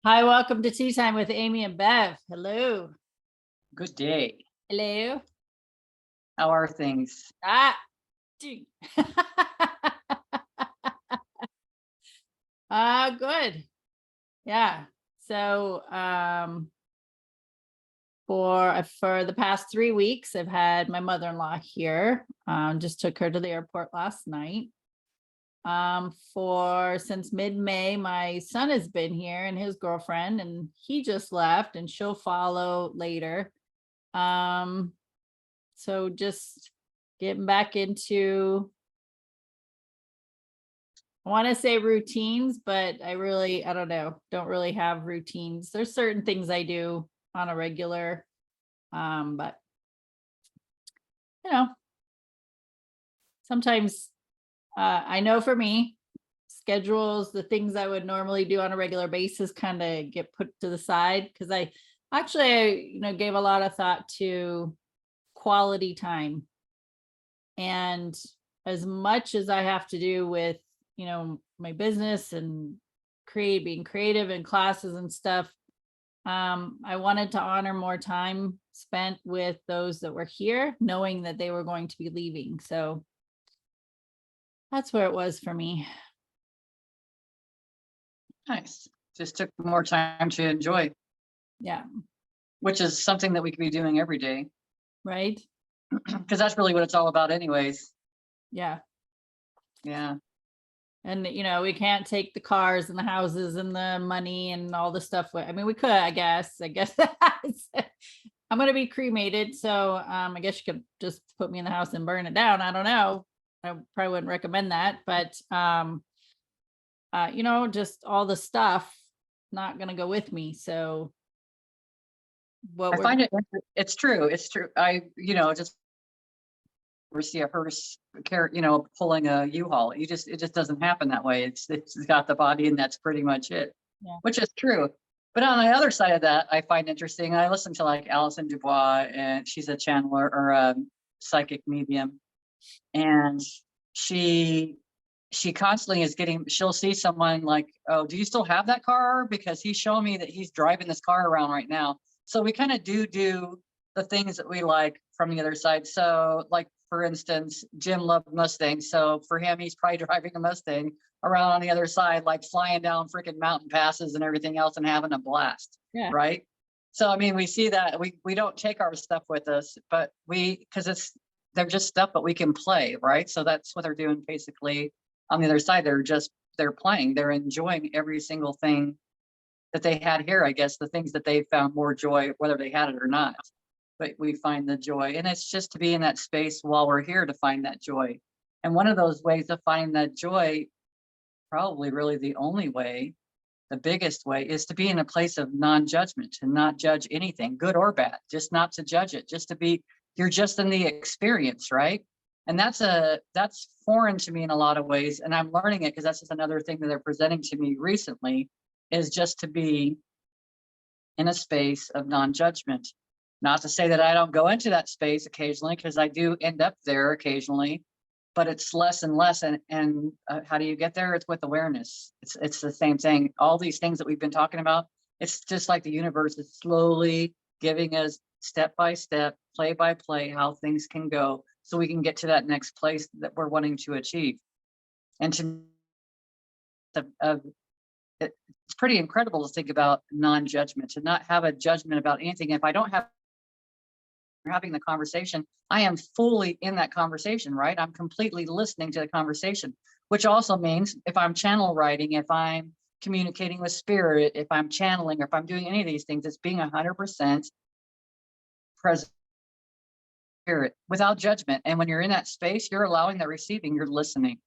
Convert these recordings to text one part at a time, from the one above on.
Hi, welcome to Tea Time with Amy and Bev. Hello. Good day. Hello. How are things? Ah. gee. Good. Yeah. So, for the past 3 weeks, I've had my mother-in-law here. Just took her to the airport last night. For since mid-May, my son has been here and his girlfriend, and he just left, and she'll follow later. Um, so just getting back into, I want to say routines, but I don't know, don't really have routines. There's certain things I do on a regular, but you know, sometimes I know for me, schedules, the things I would normally do on a regular basis kind of get put to the side because I gave a lot of thought to quality time. And as much as I have to do with, my business and being creative in classes and stuff, I wanted to honor more time spent with those that were here, knowing that they were going to be leaving. So that's where it was for me. Nice. Just took more time to enjoy, Yeah. which is something that we could be doing every day Right. because that's really what it's all about, anyways. Yeah. Yeah. And we can't take the cars and the houses and the money and all the stuff. I mean, we could, I guess I'm going to be cremated. So I guess you could just put me in the house and burn it down. I don't know. I probably wouldn't recommend that, but just all the stuff not going to go with me. So what I we're find it's true. It's true. Just ever see a hearse pulling a U-Haul. It just doesn't happen that way. It's got the body and that's pretty much it, Yeah. which is true. But on the other side of that, I find interesting. I listen to like Alison Dubois, and she's a channeler or a psychic medium, and she she constantly is getting, she'll see someone like, oh, do you still have that car, because he's showing me that he's driving this car around right now. So we kind of do the things that we like from the other side. So like, for instance, Jim loved Mustangs, so for him he's probably driving a Mustang around on the other side, like flying down freaking mountain passes and everything else and having a blast, Yeah. right? So I mean, we see that we don't take our stuff with us, but because they're just stuff that we can play, right? So that's what they're doing basically. On the other side, they're playing, they're enjoying every single thing that they had here. I guess the things that they found more joy, whether they had it or not, but we find the joy, and it's just to be in that space while we're here to find that joy. And one of those ways to find that joy, probably really the only way, the biggest way, is to be in a place of non-judgment, to not judge anything, good or bad, just not to judge it, just to be, you're just in the experience, right? And that's foreign to me in a lot of ways, and I'm learning it because that's just another thing that they're presenting to me recently, is just to be in a space of non-judgment. Not to say that I don't go into that space occasionally, because I do end up there occasionally, but it's less and less. And how do you get there? It's with awareness. It's the same thing. All these things that we've been talking about, it's just like the universe is slowly giving us step by step, play by play, how things can go, so we can get to that next place that we're wanting to achieve. And to it's pretty incredible to think about non-judgment, to not have a judgment about anything. If I don't have having the conversation, I am fully in that conversation, right? I'm completely listening to the conversation, which also means if I'm channel writing, if I'm communicating with spirit, if I'm channeling, or if I'm doing any of these things, it's being 100% present spirit without judgment. And when you're in that space, you're allowing the receiving, you're listening.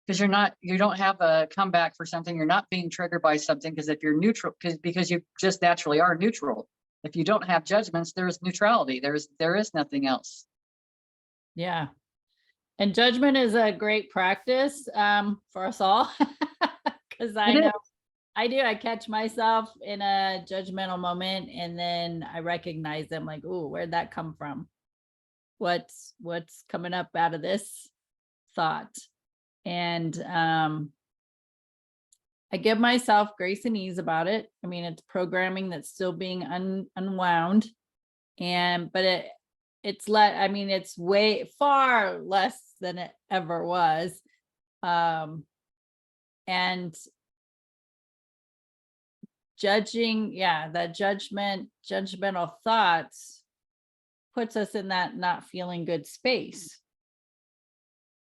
Because you don't have a comeback for something. You're not being triggered by something, because if you're neutral, because you just naturally are neutral. If you don't have judgments, there's neutrality. There is nothing else. Yeah. And judgment is a great practice for us all. Because I It know is. I do. I catch myself in a judgmental moment and then I recognize them like, oh, where'd that come from? What's coming up out of this thought? And I give myself grace and ease about it. I mean, it's programming that's still being unwound. I mean, it's way far less than it ever was. And judging, yeah, that judgmental thoughts puts us in that not feeling good space.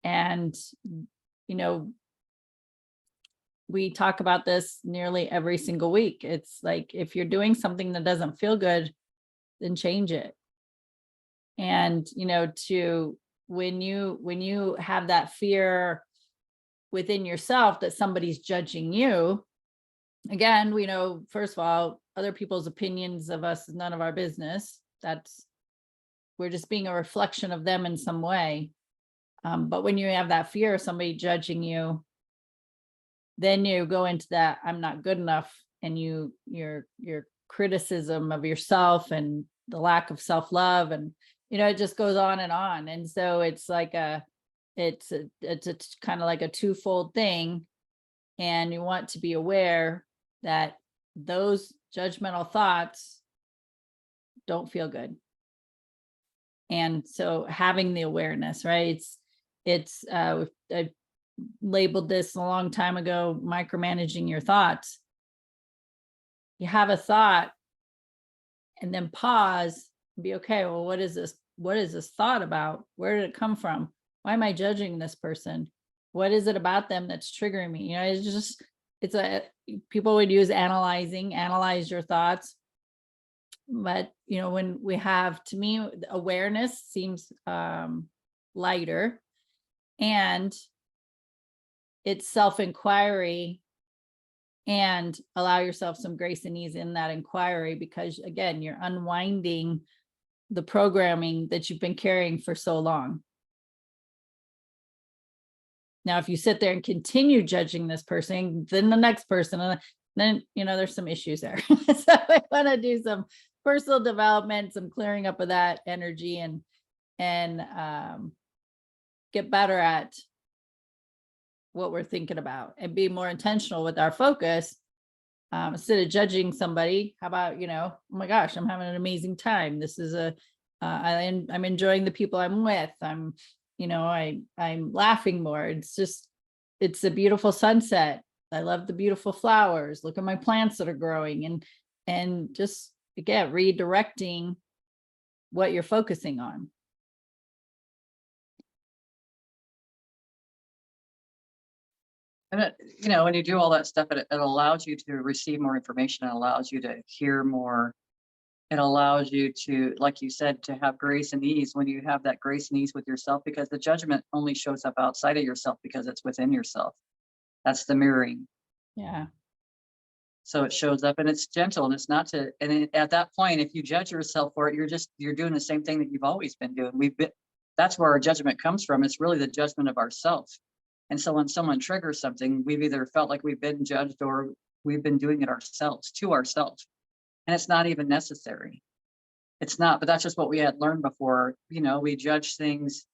And, you know, we talk about this nearly every single week. It's like, if you're doing something that doesn't feel good, then change it. And, when you have that fear within yourself that somebody's judging you, again, we know, first of all, other people's opinions of us is none of our business. We're just being a reflection of them in some way. But when you have that fear of somebody judging you, then you go into that I'm not good enough, and your criticism of yourself and the lack of self-love, and it just goes on and on. And so it's like it's kind of like a twofold thing. And you want to be aware that those judgmental thoughts don't feel good. And so having the awareness, right? I labeled this a long time ago, micromanaging your thoughts. You have a thought and then pause and be okay. Well, what is this thought about? Where did it come from? Why am I judging this person? What is it about them that's triggering me? People would use analyze your thoughts. But, when we have, to me, awareness seems lighter, and it's self-inquiry, and allow yourself some grace and ease in that inquiry, because again, you're unwinding the programming that you've been carrying for so long. Now, if you sit there and continue judging this person, then the next person, and then, there's some issues there. So I want to do some personal development, some clearing up of that energy, and get better at what we're thinking about, and be more intentional with our focus. Instead of judging somebody, how about, oh my gosh, I'm having an amazing time. This is I'm enjoying the people I'm with. I'm laughing more. It's a beautiful sunset. I love the beautiful flowers. Look at my plants that are growing, and just, again, redirecting what you're focusing on. And when you do all that stuff, it allows you to receive more information. It allows you to hear more. It allows you to, like you said, to have grace and ease when you have that grace and ease with yourself, because the judgment only shows up outside of yourself because it's within yourself. That's the mirroring. Yeah. So it shows up, and it's gentle, and it's not to, and at that point, if you judge yourself for it, you're doing the same thing that you've always been doing. That's where our judgment comes from. It's really the judgment of ourselves. And so when someone triggers something, we've either felt like we've been judged, or we've been doing it ourselves to ourselves. And it's not even necessary. It's not, but that's just what we had learned before. We judge things.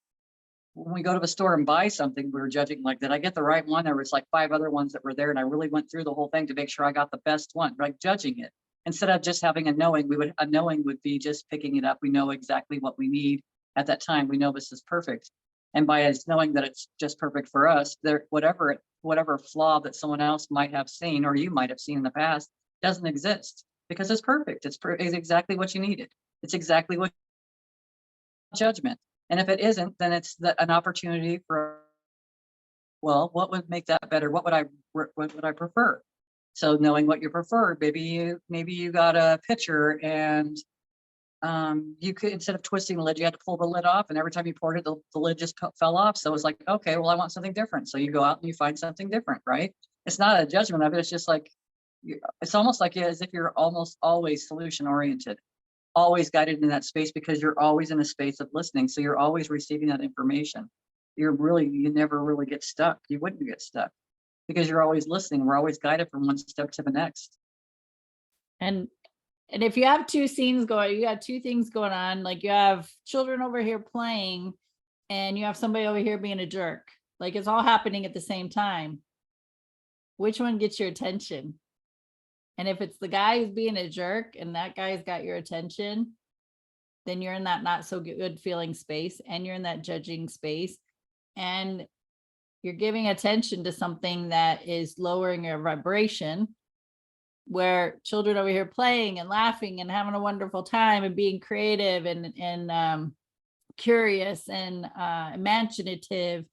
When we go to the store and buy something, we're judging, like, did I get the right one? There was like 5 other ones that were there, and I really went through the whole thing to make sure I got the best one, like judging it. Instead of just having a knowing, a knowing would be just picking it up. We know exactly what we need at that time. We know this is perfect. And by us knowing that it's just perfect for us, whatever flaw that someone else might have seen, or you might have seen in the past, doesn't exist, because it's perfect. It's exactly what you needed. It's exactly what judgment. And if it isn't, then it's an opportunity for, well, what would make that better? What would I prefer? So knowing what you prefer, maybe you got a pitcher, and you could, instead of twisting the lid, you had to pull the lid off, and every time you poured it, the lid just fell off. So it was like, okay, well, I want something different. So you go out and you find something different, right? It's not a judgment of it. It's just like, it's almost like as if you're almost always solution oriented, always guided in that space, because you're always in a space of listening. So you're always receiving that information. You never really get stuck. You wouldn't get stuck because you're always listening. We're always guided from one step to the next. And if you have two things going on, like you have children over here playing, and you have somebody over here being a jerk, like it's all happening at the same time. which one gets your attention? And if it's the guy who's being a jerk and that guy's got your attention, then you're in that not so good feeling space, and you're in that judging space, and you're giving attention to something that is lowering your vibration, where children over here playing and laughing and having a wonderful time and being creative and curious and imaginative,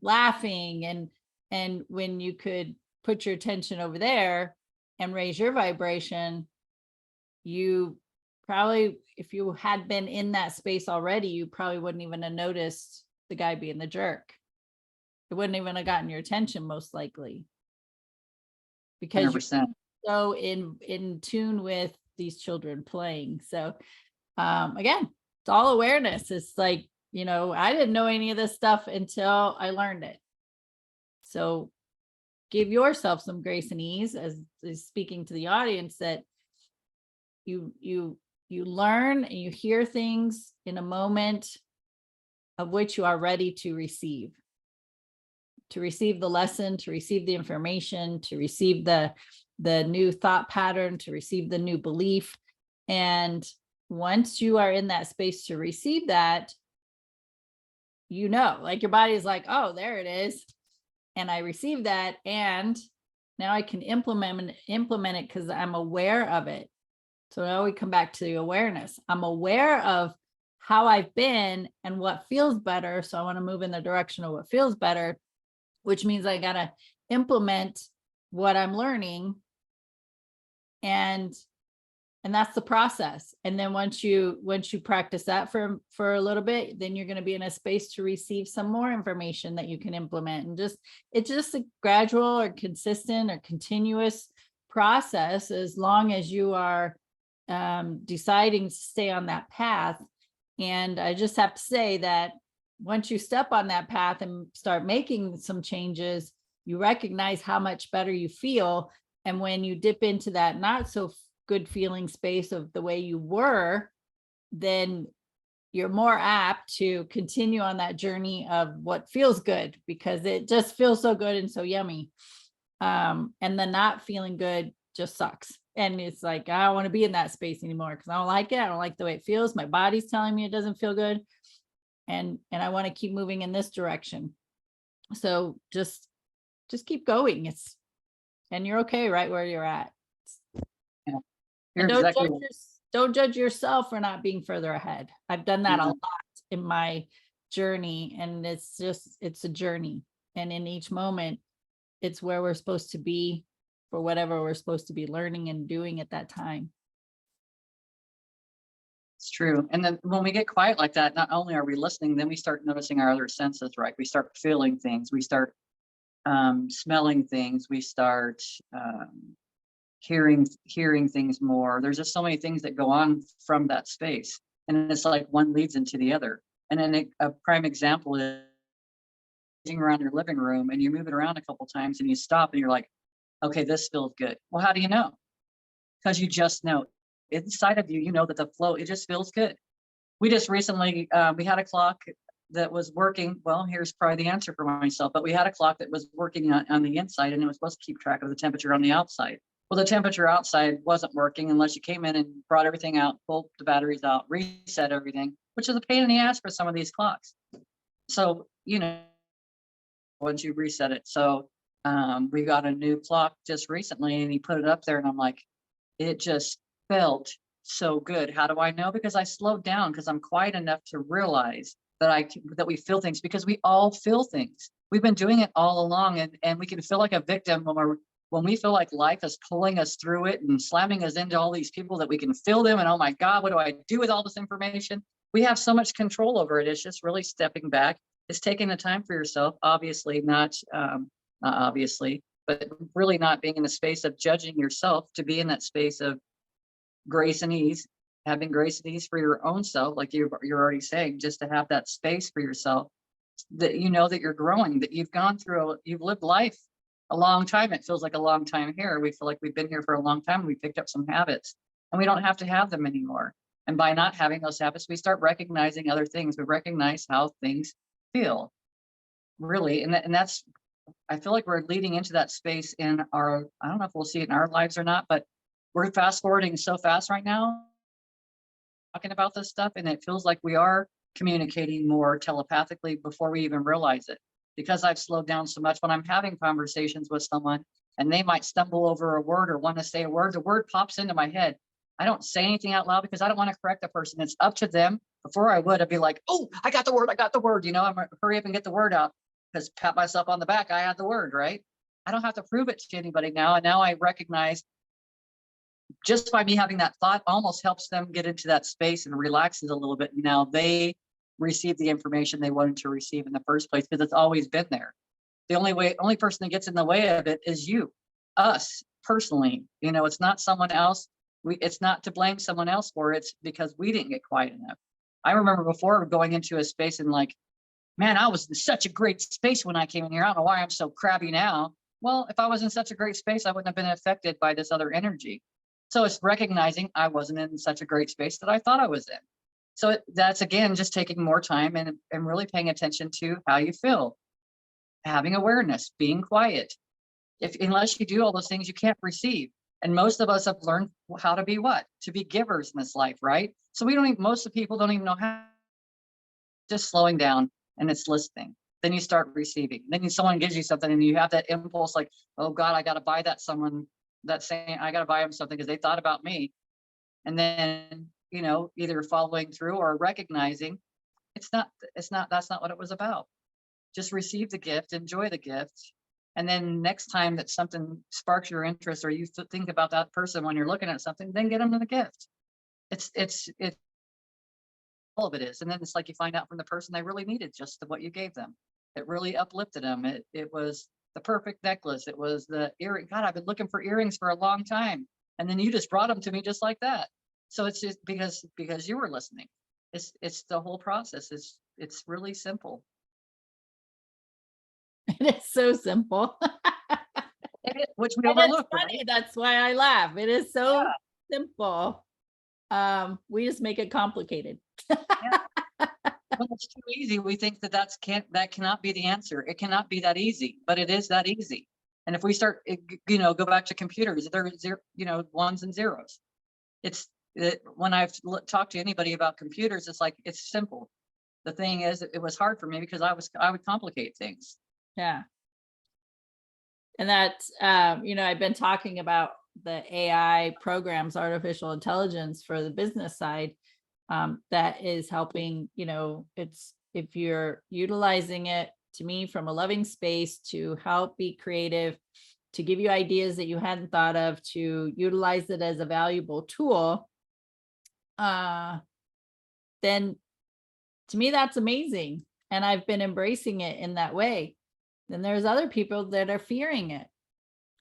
laughing, and when you could put your attention over there and raise your vibration, you probably, if you had been in that space already, you probably wouldn't even have noticed the guy being the jerk. It wouldn't even have gotten your attention, most likely, because you're 100%. so in tune with these children playing. So again, it's all awareness. It's like, I didn't know any of this stuff until I learned it. So give yourself some grace and ease, as is speaking to the audience, that you learn and you hear things in a moment of which you are ready to receive the lesson, to receive the information, to receive the new thought pattern, to receive the new belief. And once you are in that space to receive that, like your body is like, oh, there it is. And I received that. And now I can implement it because I'm aware of it. So now we come back to the awareness. I'm aware of how I've been and what feels better. So I want to move in the direction of what feels better, which means I got to implement what I'm learning. And that's the process. And then once you practice that for a little bit, then you're going to be in a space to receive some more information that you can implement. And it's just a gradual or consistent or continuous process, as long as you are deciding to stay on that path. And I just have to say that once you step on that path and start making some changes, you recognize how much better you feel. And when you dip into that not so good feeling space of the way you were, then you're more apt to continue on that journey of what feels good, because it just feels so good and so yummy. And the not feeling good just sucks. And it's like, I don't want to be in that space anymore because I don't like it. I don't like the way it feels. My body's telling me it doesn't feel good. And I want to keep moving in this direction. So just keep going. And you're okay right where you're at. Yeah, And you're exactly don't judge yourself for not being further ahead. I've done that a Mhm. lot in my journey, and it's a journey. And in each moment, it's where we're supposed to be for whatever we're supposed to be learning and doing at that time. It's true. And then when we get quiet like that, not only are we listening, then we start noticing our other senses, right? We start feeling things. We start smelling things. We start hearing things more. There's just so many things that go on from that space. And it's like one leads into the other. And then a prime example is around your living room, and you move it around a couple times and you stop and you're like, okay, this feels good. Well, how do you know? Because you just know inside of you, you know that the flow, it just feels good. We just recently, we had a clock that was working. Well, here's probably the answer for myself, but we had a clock that was working on the inside, and it was supposed to keep track of the temperature on the outside. Well, the temperature outside wasn't working unless you came in and brought everything out, pulled the batteries out, reset everything, which is a pain in the ass for some of these clocks. So, once you reset it. So we got a new clock just recently, and he put it up there, and I'm like, it just felt so good. How do I know? Because I slowed down, because I'm quiet enough to realize that we feel things, because we all feel things. We've been doing it all along, and we can feel like a victim when we feel like life is pulling us through it and slamming us into all these people that we can feel them. And oh my God, what do I do with all this information? We have so much control over it. It's just really stepping back. It's taking the time for yourself, obviously, not obviously, but really not being in a space of judging yourself, to be in that space of grace and ease, having grace and ease for your own self, like you're already saying, just to have that space for yourself, that you know that you're growing, that you've lived life a long time. It feels like a long time here. We feel like we've been here for a long time. We picked up some habits, and we don't have to have them anymore. And by not having those habits, we start recognizing other things. We recognize how things feel, really. And that's I feel like we're leading into that space in our, I don't know if we'll see it in our lives or not, but we're fast forwarding so fast right now talking about this stuff, and it feels like we are communicating more telepathically before we even realize it. Because I've slowed down so much when I'm having conversations with someone and they might stumble over a word or want to say a word, the word pops into my head. I don't say anything out loud because I don't want to correct the person. It's up to them. Before I would, I'd be like, oh, I got the word. I got the word. You know, I'm hurry up and get the word out because pat myself on the back. I had the word, right? I don't have to prove it to anybody now. And now I recognize just by me having that thought almost helps them get into that space and relaxes a little bit. And now they receive the information they wanted to receive in the first place because it's always been there. The only person that gets in the way of it is you, us personally. You know, it's not someone else. It's not to blame someone else for it. It's because we didn't get quiet enough. I remember before going into a space and like, man, I was in such a great space when I came in here. I don't know why I'm so crabby now. Well, if I was in such a great space, I wouldn't have been affected by this other energy. So it's recognizing I wasn't in such a great space that I thought I was in. So that's again, just taking more time and really paying attention to how you feel, having awareness, being quiet. If unless you do all those things, you can't receive. And most of us have learned how to be what? To be givers in this life, right? So we don't even, most of the people don't even know how, just slowing down and it's listening. Then you start receiving. Then someone gives you something and you have that impulse like, oh God, I got to buy that someone that's saying I got to buy them something because they thought about me. And then, you know, either following through or recognizing that's not what it was about. Just receive the gift, enjoy the gift. And then next time that something sparks your interest or you think about that person when you're looking at something, then get them the gift. It's all of it is. And then it's like you find out from the person they really needed just what you gave them. It really uplifted them. It was the perfect necklace. It was the earring. God, I've been looking for earrings for a long time. And then you just brought them to me just like that. So it's just because you were listening. It's the whole process. It's really simple. It is so simple. Which we And it's overlook, funny, right? that's why I laugh. It is so Yeah, simple. We just make it complicated. yeah. When it's too easy, we think that cannot be the answer. It cannot be that easy, but it is that easy. And if we start, go back to computers, they're zero, ones and zeros. When I've talked to anybody about computers, it's like it's simple. The thing is, it was hard for me because I would complicate things. Yeah. And that's, I've been talking about the AI programs, artificial intelligence for the business side, that is helping, it's, if you're utilizing it to me from a loving space to help be creative, to give you ideas that you hadn't thought of, to utilize it as a valuable tool, then to me, that's amazing. And I've been embracing it in that way. Then there's other people that are fearing it.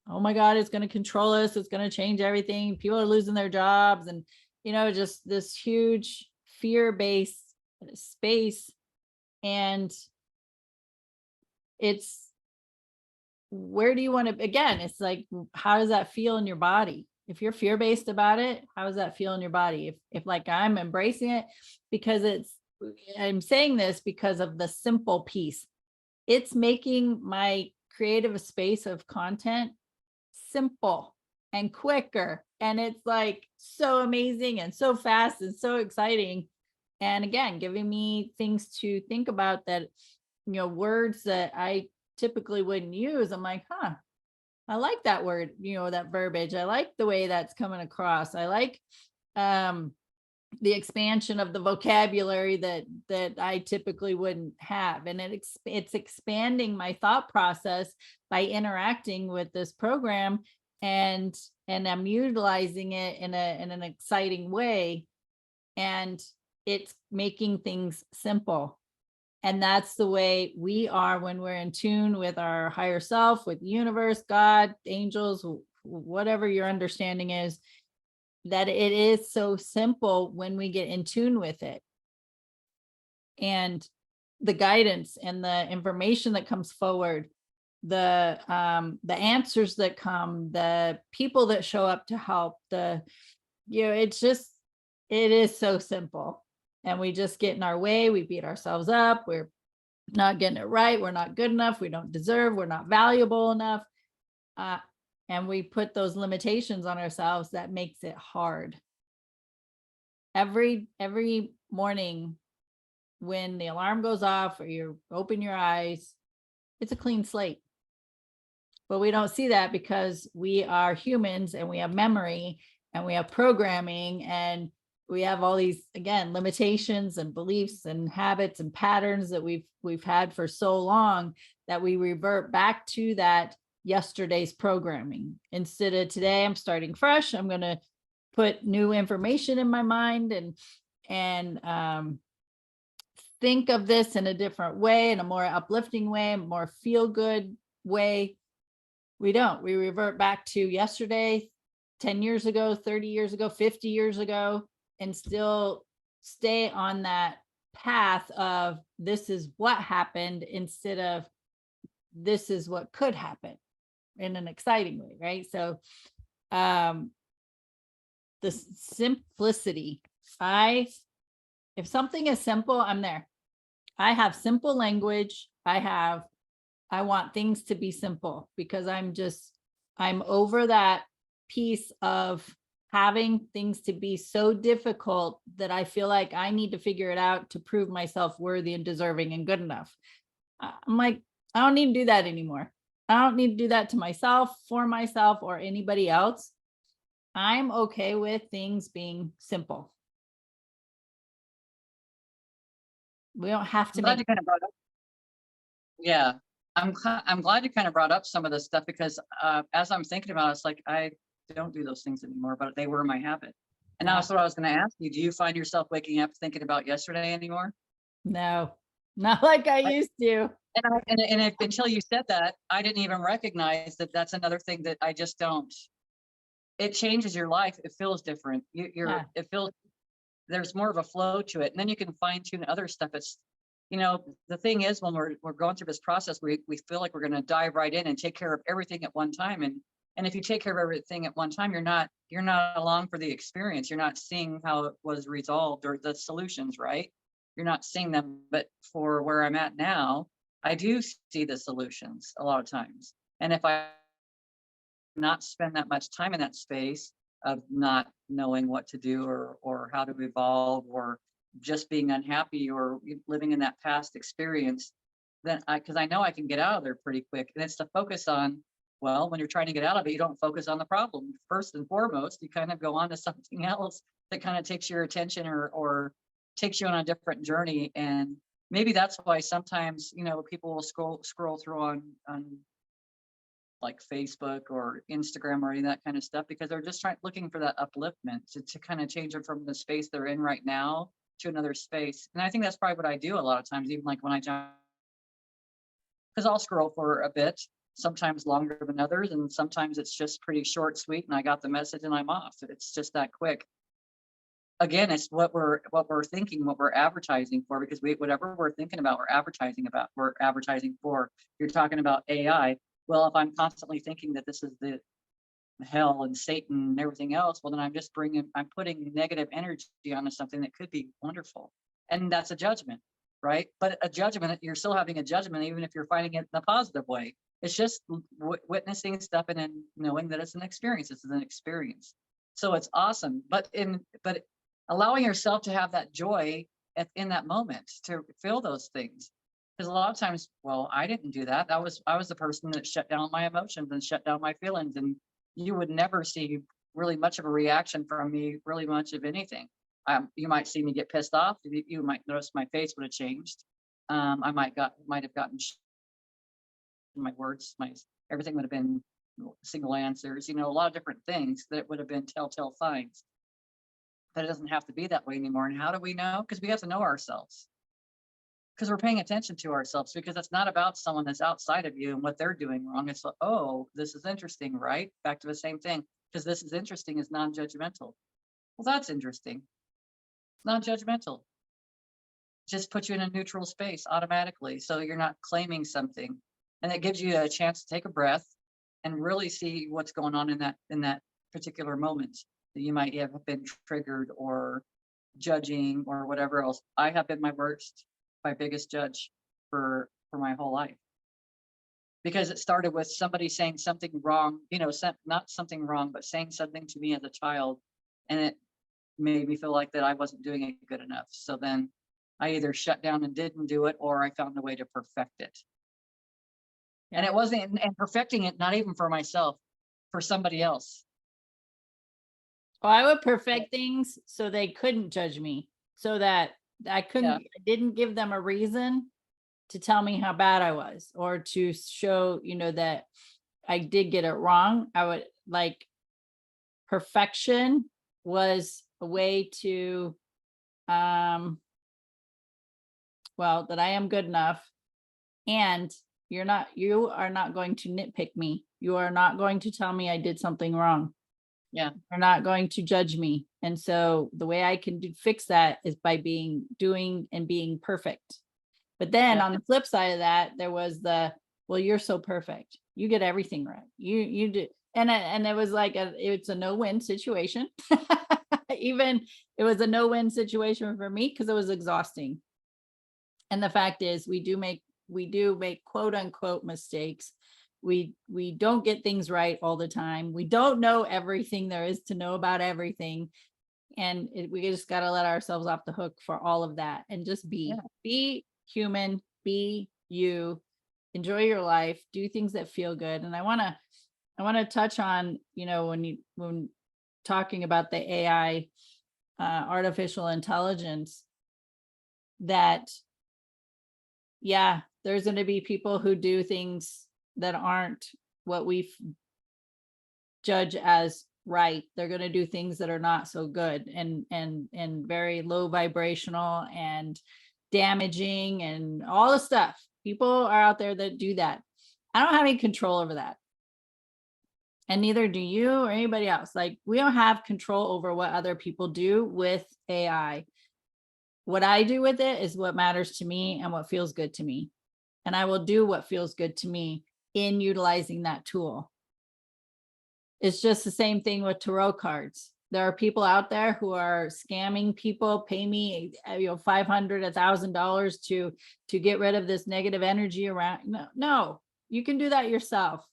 Oh my God, it's going to control us. It's going to change everything. People are losing their jobs. And, just this huge fear-based space. And it's, where do you want to, again, it's like, how does that feel in your body? If you're fear-based about it, how does that feel in your body? If like I'm embracing it, because I'm saying this because of the simple piece. It's making my creative space of content simple and quicker. And it's like so amazing and so fast and so exciting. And again, giving me things to think about that, words that I typically wouldn't use. I'm like, I like that word, that verbiage. I like the way that's coming across. I like the expansion of the vocabulary that I typically wouldn't have. And it's expanding my thought process by interacting with this program, and I'm utilizing it in an exciting way, and it's making things simple. And that's the way we are when we're in tune with our higher self, with the universe, God, angels, whatever your understanding is, that it is so simple when we get in tune with it. And the guidance and the information that comes forward, the answers that come, the people that show up to help, it is so simple. And we just get in our way, we beat ourselves up, we're not getting it right. We're not good enough. We don't deserve. We're not valuable enough. Uh, and we put those limitations on ourselves that makes it hard. Every morning when the alarm goes off or you open your eyes, it's a clean slate. But we don't see that because we are humans and we have memory and we have programming and we have all these, again, limitations and beliefs and habits and patterns that we've had for so long that we revert back to that yesterday's programming. Instead of today, I'm starting fresh. I'm going to put new information in my mind and think of this in a different way, in a more uplifting way, more feel good way. We don't. We revert back to yesterday, 10 years ago, 30 years ago, 50 years ago, and still stay on that path of this is what happened instead of this is what could happen in an exciting way, right? So the simplicity. If something is simple, I'm there. I have simple language. I want things to be simple because I'm over that piece of having things to be so difficult that I feel like I need to figure it out to prove myself worthy and deserving and good enough. I'm like, I don't need to do that anymore. I don't need to do that to myself, for myself, or anybody else. I'm okay with things being simple. We don't have to I'm glad make. you kind of brought up. Yeah, I'm glad you kind of brought up some of this stuff because as I'm thinking about it, it's like I don't do those things anymore, but they were my habit. And now Yeah. that's what I was going to ask you. Do you find yourself waking up thinking about yesterday anymore? No, not like I Like, used to. until you said that, I didn't even recognize that that's another thing that I just don't. It changes your life. It feels different. Yeah. It feels there's more of a flow to it, and then you can fine tune other stuff. It's the thing is when we're going through this process, we feel like we're going to dive right in and take care of everything at one time, and if you take care of everything at one time, you're not along for the experience. You're not seeing how it was resolved or the solutions, right? You're not seeing them. But for where I'm at now, I do see the solutions a lot of times, and if I not spend that much time in that space of not knowing what to do or how to evolve or just being unhappy or living in that past experience, then because I know I can get out of there pretty quick. And it's to focus on, well, when you're trying to get out of it, you don't focus on the problem. First and foremost, you kind of go on to something else that kind of takes your attention or takes you on a different journey. And maybe that's why sometimes, people will scroll through on like Facebook or Instagram or any of that kind of stuff because they're just looking for that upliftment to kind of change them from the space they're in right now to another space. And I think that's probably what I do a lot of times, even like when I jump, because I'll scroll for a bit, sometimes longer than others, and sometimes it's just pretty short, sweet, and I got the message and I'm off. It's just that quick. Again, it's what we're thinking, what we're advertising for, because whatever we're thinking about, we're advertising for. You're talking about AI. Well, if I'm constantly thinking that this is the hell and Satan and everything else, well, then I'm putting negative energy onto something that could be wonderful. And that's a judgment, right? But a judgment, you're still having a judgment, even if you're finding it in a positive way. It's just witnessing stuff and then knowing that it's an experience. It's an experience. So it's awesome. But allowing yourself to have that joy in that moment to feel those things. Because a lot of times, well, I didn't do that. I was the person that shut down my emotions and shut down my feelings. And you would never see really much of a reaction from me, really much of anything. You might see me get pissed off. You might notice my face would have changed. I might have gotten my words, everything would have been single answers. A lot of different things that would have been telltale signs. But it doesn't have to be that way anymore. And how do we know? Because we have to know ourselves. Because we're paying attention to ourselves, because it's not about someone that's outside of you and what they're doing wrong. It's like, oh, this is interesting, right? Back to the same thing. Because this is interesting is non-judgmental. Well, that's interesting. Non-judgmental. Just puts you in a neutral space automatically. So you're not claiming something. And it gives you a chance to take a breath and really see what's going on in that particular moment. You might have been triggered or judging or whatever else. I have been my biggest judge. for my whole life. Because it started with somebody saying something wrong, not something wrong, but saying something to me as a child. And it made me feel like that I wasn't doing it good enough. So then I either shut down and didn't do it, or I found a way to perfect it. And it wasn't, and perfecting it, not even for myself, for somebody else. Well, I would perfect things so they couldn't judge me, so that I couldn't, I didn't give them a reason to tell me how bad I was, or to show, that I did get it wrong. I would like, perfection was a way to, well, that I am good enough, and you are not going to nitpick me. You are not going to tell me I did something wrong. Yeah. You're not going to judge me. And so the way I can fix that is by doing and being perfect. But then Yeah. on the flip side of that, there was well, you're so perfect. You get everything right. You do. And it was like, it's a no-win situation. Even it was a no-win situation for me, because it was exhausting. And the fact is, we do make quote unquote mistakes. We don't get things right all the time. We don't know everything there is to know about everything. And we just got to let ourselves off the hook for all of that, and just be human, be you, enjoy your life, do things that feel good. And I want to touch on, when talking about the AI, artificial intelligence, that, there's going to be people who do things that aren't what we judge as right. They're going to do things that are not so good, and very low vibrational and damaging, and all the stuff. People are out there that do that. I don't have any control over that. And neither do you or anybody else. Like, we don't have control over what other people do with AI. What I do with it is what matters to me and what feels good to me. And I will do what feels good to me in utilizing that tool. It's just the same thing with tarot cards. There are people out there who are scamming people, pay me, $500, $1,000 to get rid of this negative energy around. No, you can do that yourself.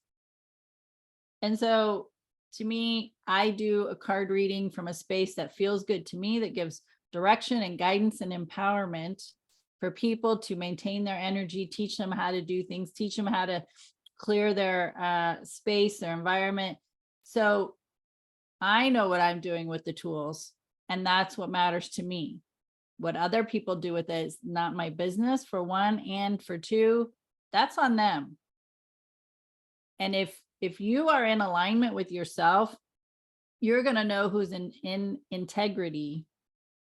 And so to me, I do a card reading from a space that feels good to me, that gives direction and guidance and empowerment for people to maintain their energy, teach them how to do things, teach them how to clear their space, their environment. So I know what I'm doing with the tools, and that's what matters to me. What other people do with it is not my business, for one, and for two, that's on them. And if you are in alignment with yourself, you're going to know who's in integrity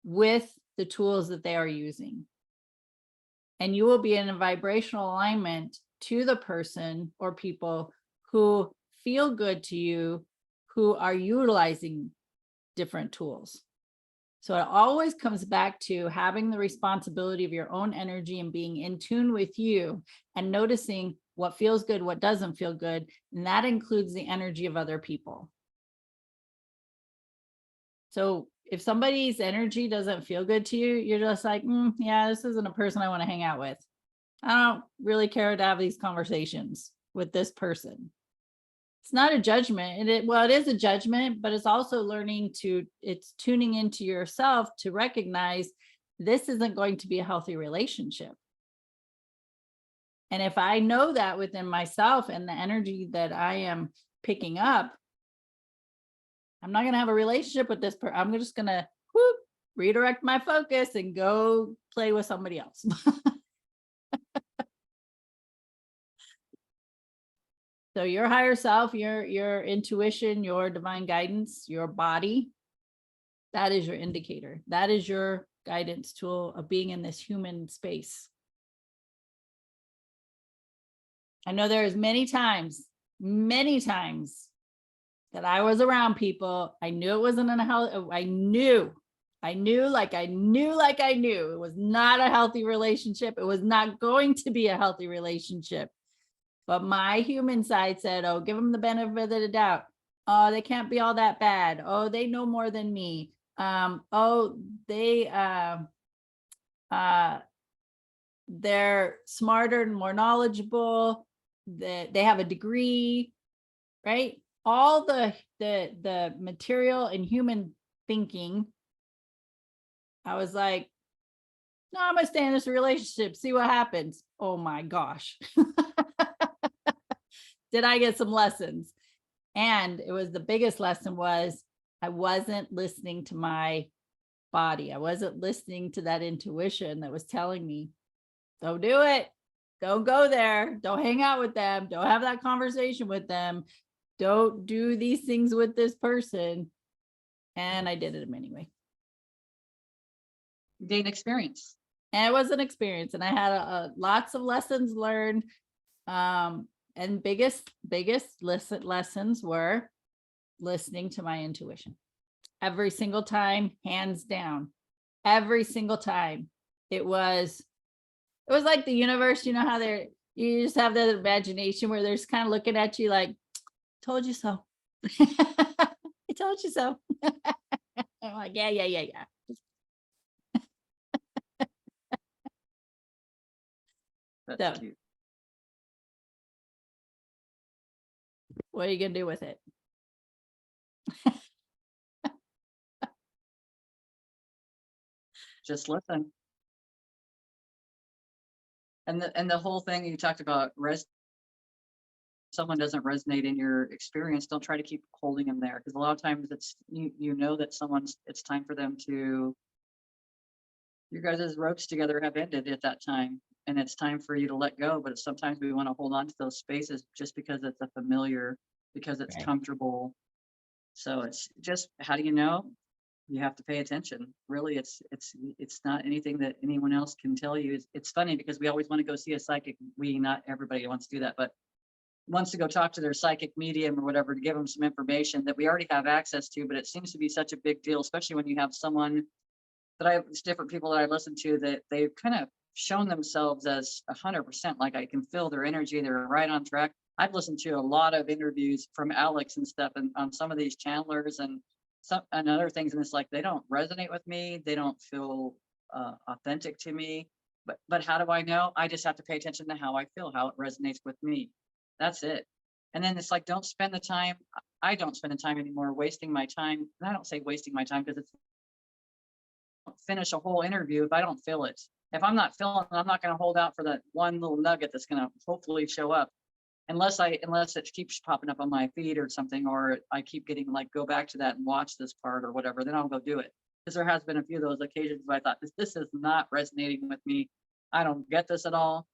with the tools that they are using. And you will be in a vibrational alignment to the person or people who feel good to you, who are utilizing different tools. So it always comes back to having the responsibility of your own energy and being in tune with you, and noticing what feels good, what doesn't feel good. And that includes the energy of other people. So if somebody's energy doesn't feel good to you, you're just like, this isn't a person I want to hang out with. I don't really care to have these conversations with this person. It's not a judgment. It is a judgment, but it's also it's tuning into yourself to recognize this isn't going to be a healthy relationship. And if I know that within myself and the energy that I am picking up, I'm not going to have a relationship with this person. I'm just going to redirect my focus and go play with somebody else. So your higher self, your intuition, your divine guidance, your body, that is your indicator. That is your guidance tool of being in this human space. I know there's many times that I was around people. I knew it wasn't a healthy, I knew it was not a healthy relationship. It was not going to be a healthy relationship. But my human side said, oh, give them the benefit of the doubt. Oh, they can't be all that bad. Oh, they know more than me. They they're smarter and more knowledgeable, that they have a degree, right? All the material and human thinking. I was like, no, I'm gonna stay in this relationship, see what happens. Oh my gosh. Did I get some lessons? And it was the biggest lesson was I wasn't listening to my body. I wasn't listening to that intuition that was telling me, don't do it. Don't go there. Don't hang out with them. Don't have that conversation with them. Don't do these things with this person. And I did it anyway. Gain experience. And it was an experience. And I had lots of lessons learned. And biggest lessons were listening to my intuition. Every single time, hands down. Every single time. It was like the universe, you know how you just have that imagination where they're just kind of looking at you like, told you so. I told you so. I'm like, yeah. That's cute. What are you gonna do with it? Just listen. And the whole thing you talked about, someone doesn't resonate in your experience, don't try to keep holding them there, because a lot of times it's you know that it's time for them to, your guys' ropes together have ended at that time, and it's time for you to let go. But sometimes we want to hold on to those spaces just because it's a familiar, because it's Right. comfortable. So it's just, how do you know? You have to pay attention. Really, it's not anything that anyone else can tell you. It's funny because we always want to go see a psychic. Not everybody wants to do that, but wants to go talk to their psychic medium or whatever to give them some information that we already have access to. But it seems to be such a big deal, especially when you have someone it's different people that I listen to that they've kind of shown themselves as 100%, like I can feel their energy. They're right on track. I've listened to a lot of interviews from Alex and stuff, and on some of these channelers and other things, and it's like they don't resonate with me. They don't feel authentic to me. But how do I know? I just have to pay attention to how I feel, how it resonates with me. That's it. And then it's like, don't spend the time. I don't spend the time anymore wasting my time. And I don't say wasting my time because it's finish a whole interview if I don't feel it. If I'm not feeling it, I'm not going to hold out for that one little nugget that's going to hopefully show up. Unless it keeps popping up on my feed or something, or I keep getting like, go back to that and watch this part or whatever, then I'll go do it. Because there has been a few of those occasions where I thought, this is not resonating with me. I don't get this at all.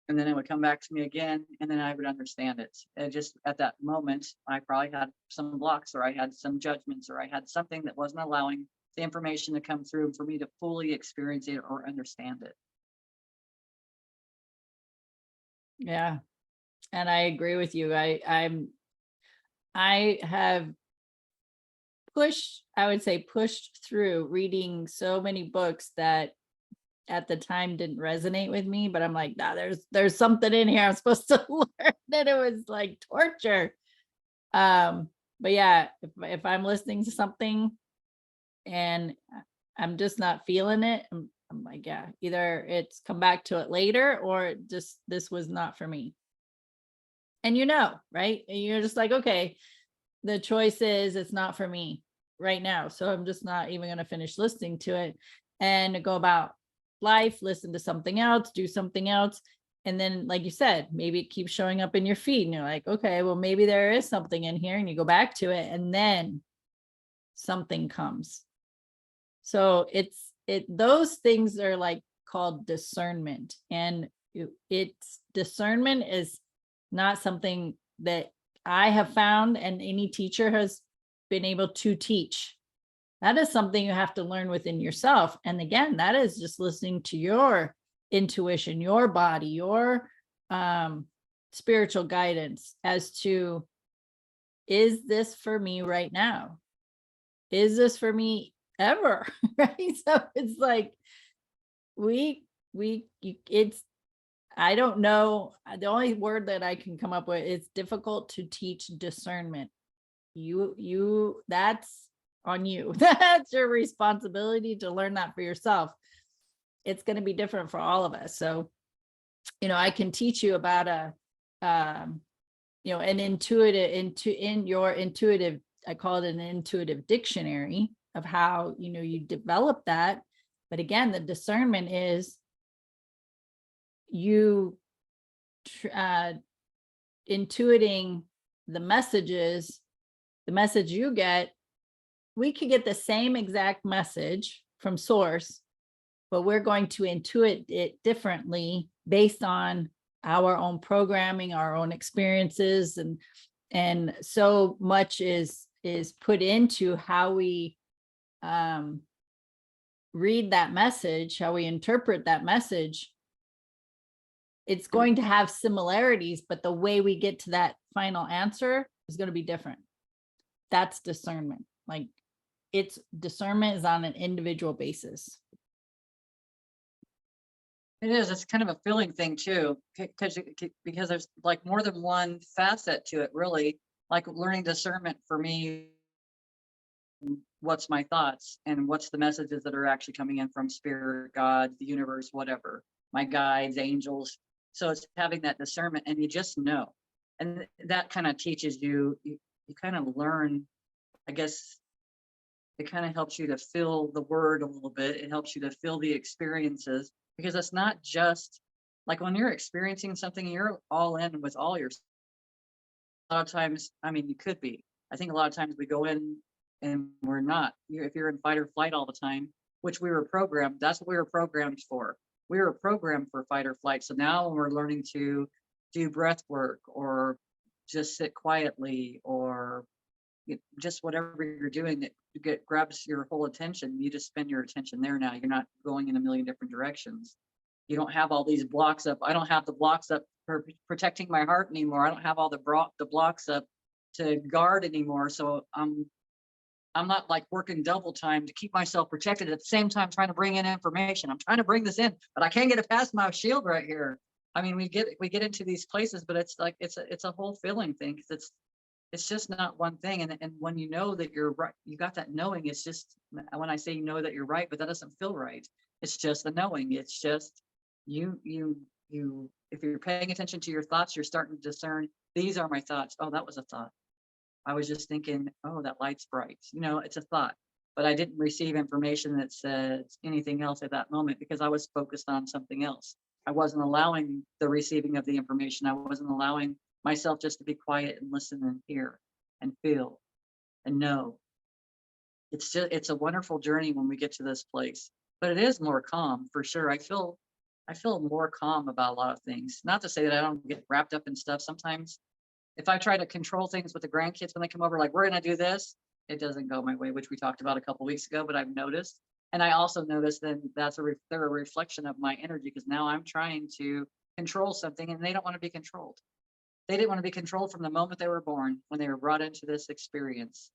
And then it would come back to me again, and then I would understand it. And just at that moment, I probably had some blocks, or I had some judgments, or I had something that wasn't allowing the information to come through for me to fully experience it or understand it. Yeah. And I agree with you. I have pushed through reading so many books that at the time didn't resonate with me, but I'm like, nah, there's something in here I'm supposed to learn. That it was like torture. But yeah, if I'm listening to something and I'm just not feeling it, I'm like, yeah, either it's come back to it later, or just this was not for me. And right? And you're just like, okay, the choice is it's not for me right now. So I'm just not even going to finish listening to it and go about life, listen to something else, do something else. And then, like you said, maybe it keeps showing up in your feed and you're like, okay, well, maybe there is something in here, and you go back to it and then something comes. So those things are like called discernment, and it's discernment is not something that I have found and any teacher has been able to teach. That is something you have to learn within yourself. And again, that is just listening to your intuition, your body, your spiritual guidance as to, is this for me right now? Is this for me ever? Right? So it's like, I don't know. The only word that I can come up with is difficult to teach discernment. That's on you. That's your responsibility to learn that for yourself. it's going to be different for all of us. So, I can teach you about an in your intuitive, I call it an intuitive dictionary of how, you develop that. But again, the discernment is you intuiting the messages, the message you get. We could get the same exact message from source, but we're going to intuit it differently based on our own programming, our own experiences, and so much is put into how we read that message, how we interpret that message. It's going to have similarities, but the way we get to that final answer is going to be different. That's discernment. Like, discernment is on an individual basis. It is. It's kind of a feeling thing too, because there's like more than one facet to it, really. Like learning discernment for me, what's my thoughts and what's the messages that are actually coming in from spirit, God, the universe, whatever, my guides, angels. So it's having that discernment, and you just know, and that kind of teaches you. You kind of learn, I guess. It kind of helps you to feel the word a little bit. It helps you to feel the experiences, because it's not just like when you're experiencing something, you're all in with all your. A lot of times, I mean, you could be. I think a lot of times we go in and we're not. If you're in fight or flight all the time, which we were programmed, that's what we were programmed for. We were programmed for fight or flight. So now when we're learning to do breath work or just sit quietly or just whatever you're doing that grabs your whole attention, you just spend your attention there now. You're not going in a million different directions. You don't have all these blocks up. I don't have the blocks up for protecting my heart anymore. I don't have all the blocks up to guard anymore. So I'm not like working double time to keep myself protected at the same time trying to bring in information. I'm trying to bring this in, but I can't get it past my shield right here. I mean, we get into these places, but it's like it's a whole feeling thing, because it's just not one thing. And when you know that you're right, you got that knowing. It's just, when I say you know that you're right, but that doesn't feel right. It's just the knowing. It's just you if you're paying attention to your thoughts, you're starting to discern, these are my thoughts. Oh, that was a thought. I was just thinking, oh, that light's bright. It's a thought, but I didn't receive information that said anything else at that moment, because I was focused on something else. I wasn't allowing the receiving of the information. I wasn't allowing myself just to be quiet and listen and hear and feel and know. It's a wonderful journey when we get to this place, but it is more calm for sure. I feel more calm about a lot of things. Not to say that I don't get wrapped up in stuff. Sometimes if I try to control things with the grandkids when they come over, like, we're going to do this, it doesn't go my way, which we talked about a couple of weeks ago, but I've noticed. And I also noticed that they're a reflection of my energy, because now I'm trying to control something and they don't want to be controlled. They didn't want to be controlled from the moment they were born, when they were brought into this experience.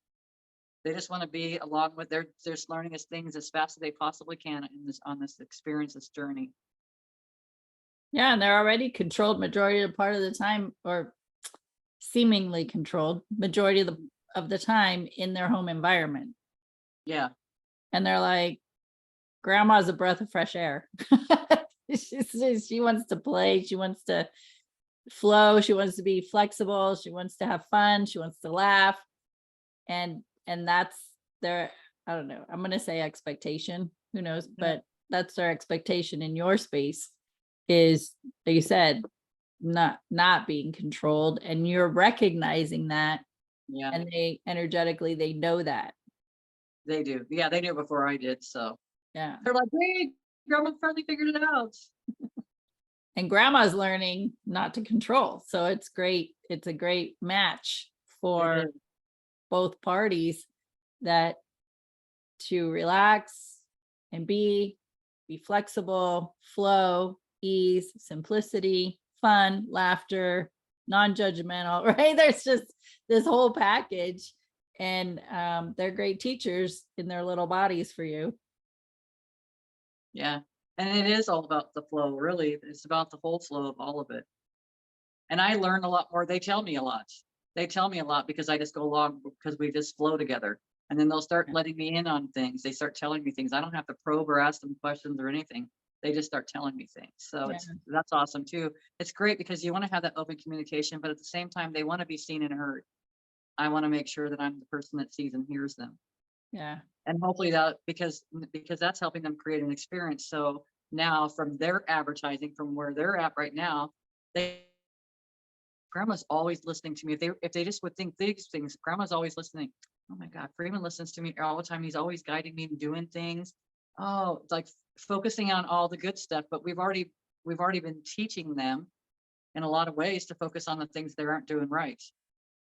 They just want to be along with they're just learning as things as fast as they possibly can on this experience, this journey. Yeah, and they're already controlled majority of the part of the time, or seemingly controlled majority of the time in their home environment. Yeah. And they're like, grandma's a breath of fresh air. She wants to play. She wants to flow. She wants to be flexible. She wants to have fun. She wants to laugh. And that's their, I don't know, I'm going to say expectation. Who knows? But that's their expectation in your space, is, like you said, not being controlled, and you're recognizing that. Yeah. And they energetically, they know that. They do. Yeah, they knew before I did. So Yeah. they're like, hey, grandma finally figured it out. And grandma's learning not to control. So it's great. It's a great match for both parties, that to relax and be flexible, flow, ease, simplicity, fun, laughter, non-judgmental, right? There's just this whole package, and they're great teachers in their little bodies for you. Yeah. And it is all about the flow, really. It's about the whole flow of all of it. And I learn a lot more. They tell me a lot. Because I just go along, because we just flow together. And then they'll start letting me in on things. They start telling me things. I don't have to probe or ask them questions or anything. they just start telling me things. So Yeah. that's awesome too. It's great because you want to have that open communication, but at the same time, they want to be seen and heard. I want to make sure that I'm the person that sees and hears them. Yeah. And hopefully that, because that's helping them create an experience. So now from their advertising, from where they're at right now, they grandma's always listening to me. If they just would think these things, grandma's always listening. Oh my God, Freeman listens to me all the time. He's always guiding me and doing things. Oh, it's like focusing on all the good stuff, but we've already been teaching them in a lot of ways to focus on the things they aren't doing right.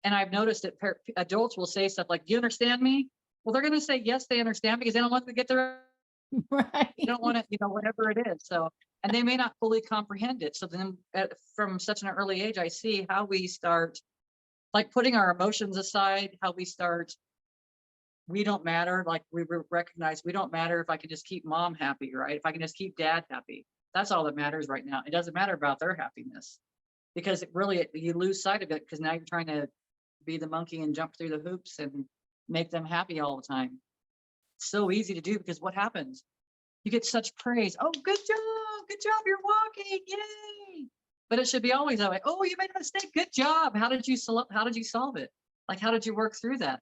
And I've noticed that adults will say stuff like, "Do you understand me?" Well, they're going to say yes, they understand, because they don't want to get their, Right. they don't want to, whatever it is. So, and they may not fully comprehend it. So then from such an early age, I see how we start like putting our emotions aside, how we start, we don't matter. Like we recognize we don't matter if I can just keep mom happy, right? If I can just keep dad happy, that's all that matters right now. It doesn't matter about their happiness, because it really, you lose sight of it because now you're trying to be the monkey and jump through the hoops and make them happy all the time. It's so easy to do because what happens? You get such praise. Oh, good job, you're walking, yay! But it should be always that way. Oh, you made a mistake. Good job. How did you solve it? Like, how did you work through that?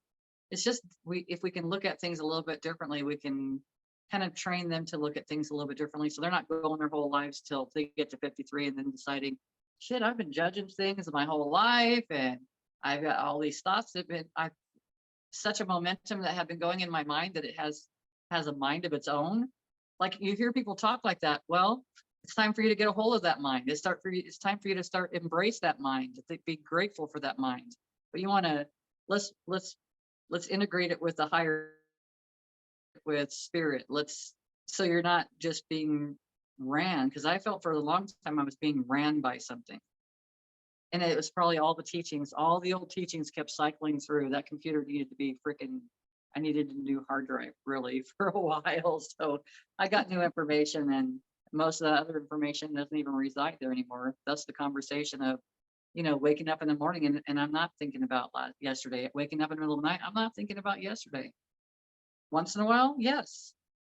It's just if we can look at things a little bit differently, we can kind of train them to look at things a little bit differently. So they're not going their whole lives till they get to 53 and then deciding, shit, I've been judging things my whole life and I've got all these thoughts that have been, I've such a momentum that have been going in my mind that it has a mind of its own. Like you hear people talk like that. Well, it's time for you to get a hold of that mind. It's time for you to start embrace that mind, to be grateful for that mind. But you want to let's integrate it with the higher, with spirit. So you're not just being ran, because I felt for a long time I was being ran by something. And it was probably all the teachings, all the old teachings kept cycling through. That computer needed to be I needed a new hard drive really for a while. So I got new information, and most of the other information doesn't even reside there anymore. That's the conversation of, waking up in the morning and I'm not thinking about yesterday. Waking up in the middle of the night, I'm not thinking about yesterday. Once in a while, yes.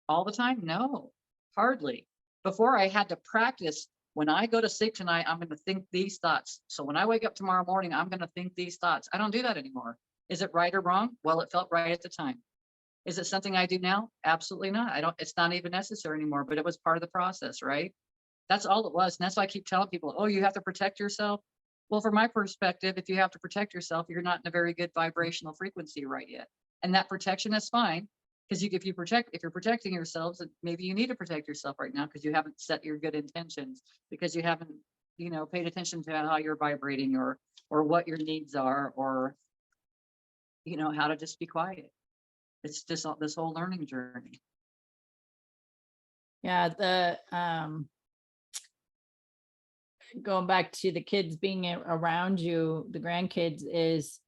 All the time, no, hardly. Before I had to practice. When I go to sleep tonight, I'm going to think these thoughts. So when I wake up tomorrow morning, I'm going to think these thoughts. I don't do that anymore. Is it right or wrong? Well, it felt right at the time. Is it something I do now? Absolutely not. It's not even necessary anymore, but it was part of the process, right? That's all it was. And that's why I keep telling people, oh, you have to protect yourself. Well, from my perspective, if you have to protect yourself, you're not in a very good vibrational frequency right yet. And that protection is fine. Because if you're protecting yourselves, maybe you need to protect yourself right now because you haven't set your good intentions, because you haven't, paid attention to how you're vibrating or what your needs are, or, how to just be quiet. It's just this whole learning journey. Yeah. The going back to the kids being around you, the grandkids, is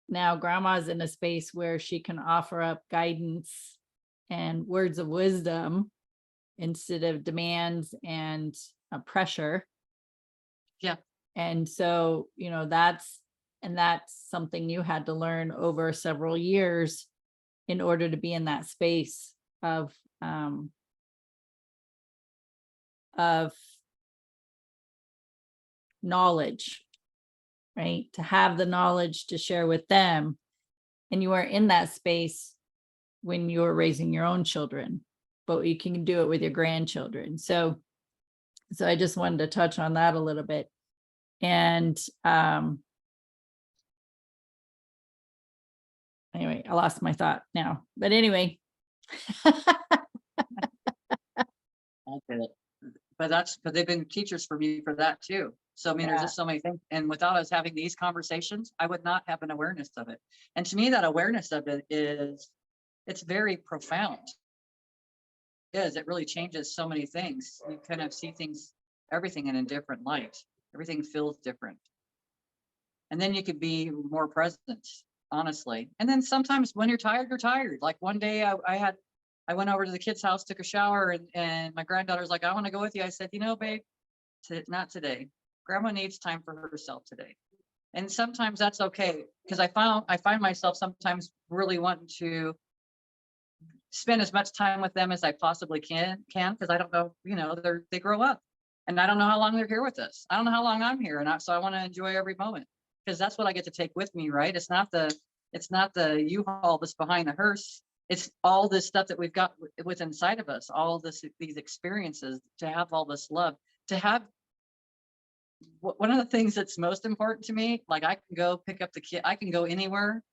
now grandma's in a space where she can offer up guidance and words of wisdom instead of demands and pressure. Yeah. And so, that's something you had to learn over several years in order to be in that space of knowledge, right? To have the knowledge to share with them. And you are in that space when you're raising your own children, but you can do it with your grandchildren. So I just wanted to touch on that a little bit. And anyway, I lost my thought now, but anyway. But they've been teachers for me for that too. So, I mean, there's just so many things. And without us having these conversations, I would not have an awareness of it. And to me, that awareness of it it's very profound. It really changes so many things. You kind of see everything in a different light. Everything feels different. And then you could be more present, honestly. And then sometimes when you're tired, you're tired. Like one day I went over to the kid's house, took a shower, and my granddaughter's like, I want to go with you. I said, babe, not today. Grandma needs time for herself today. And sometimes that's okay, because I find myself sometimes really wanting to spend as much time with them as I possibly can, because I don't know, they grow up and I don't know how long they're here with us. I don't know how long I'm here. So I want to enjoy every moment because that's what I get to take with me, right? It's not the U-Haul that's behind the hearse. It's all this stuff that we've got with inside of us, all these experiences, to have all this love, to have one of the things that's most important to me, like I can go pick up the kid, I can go anywhere.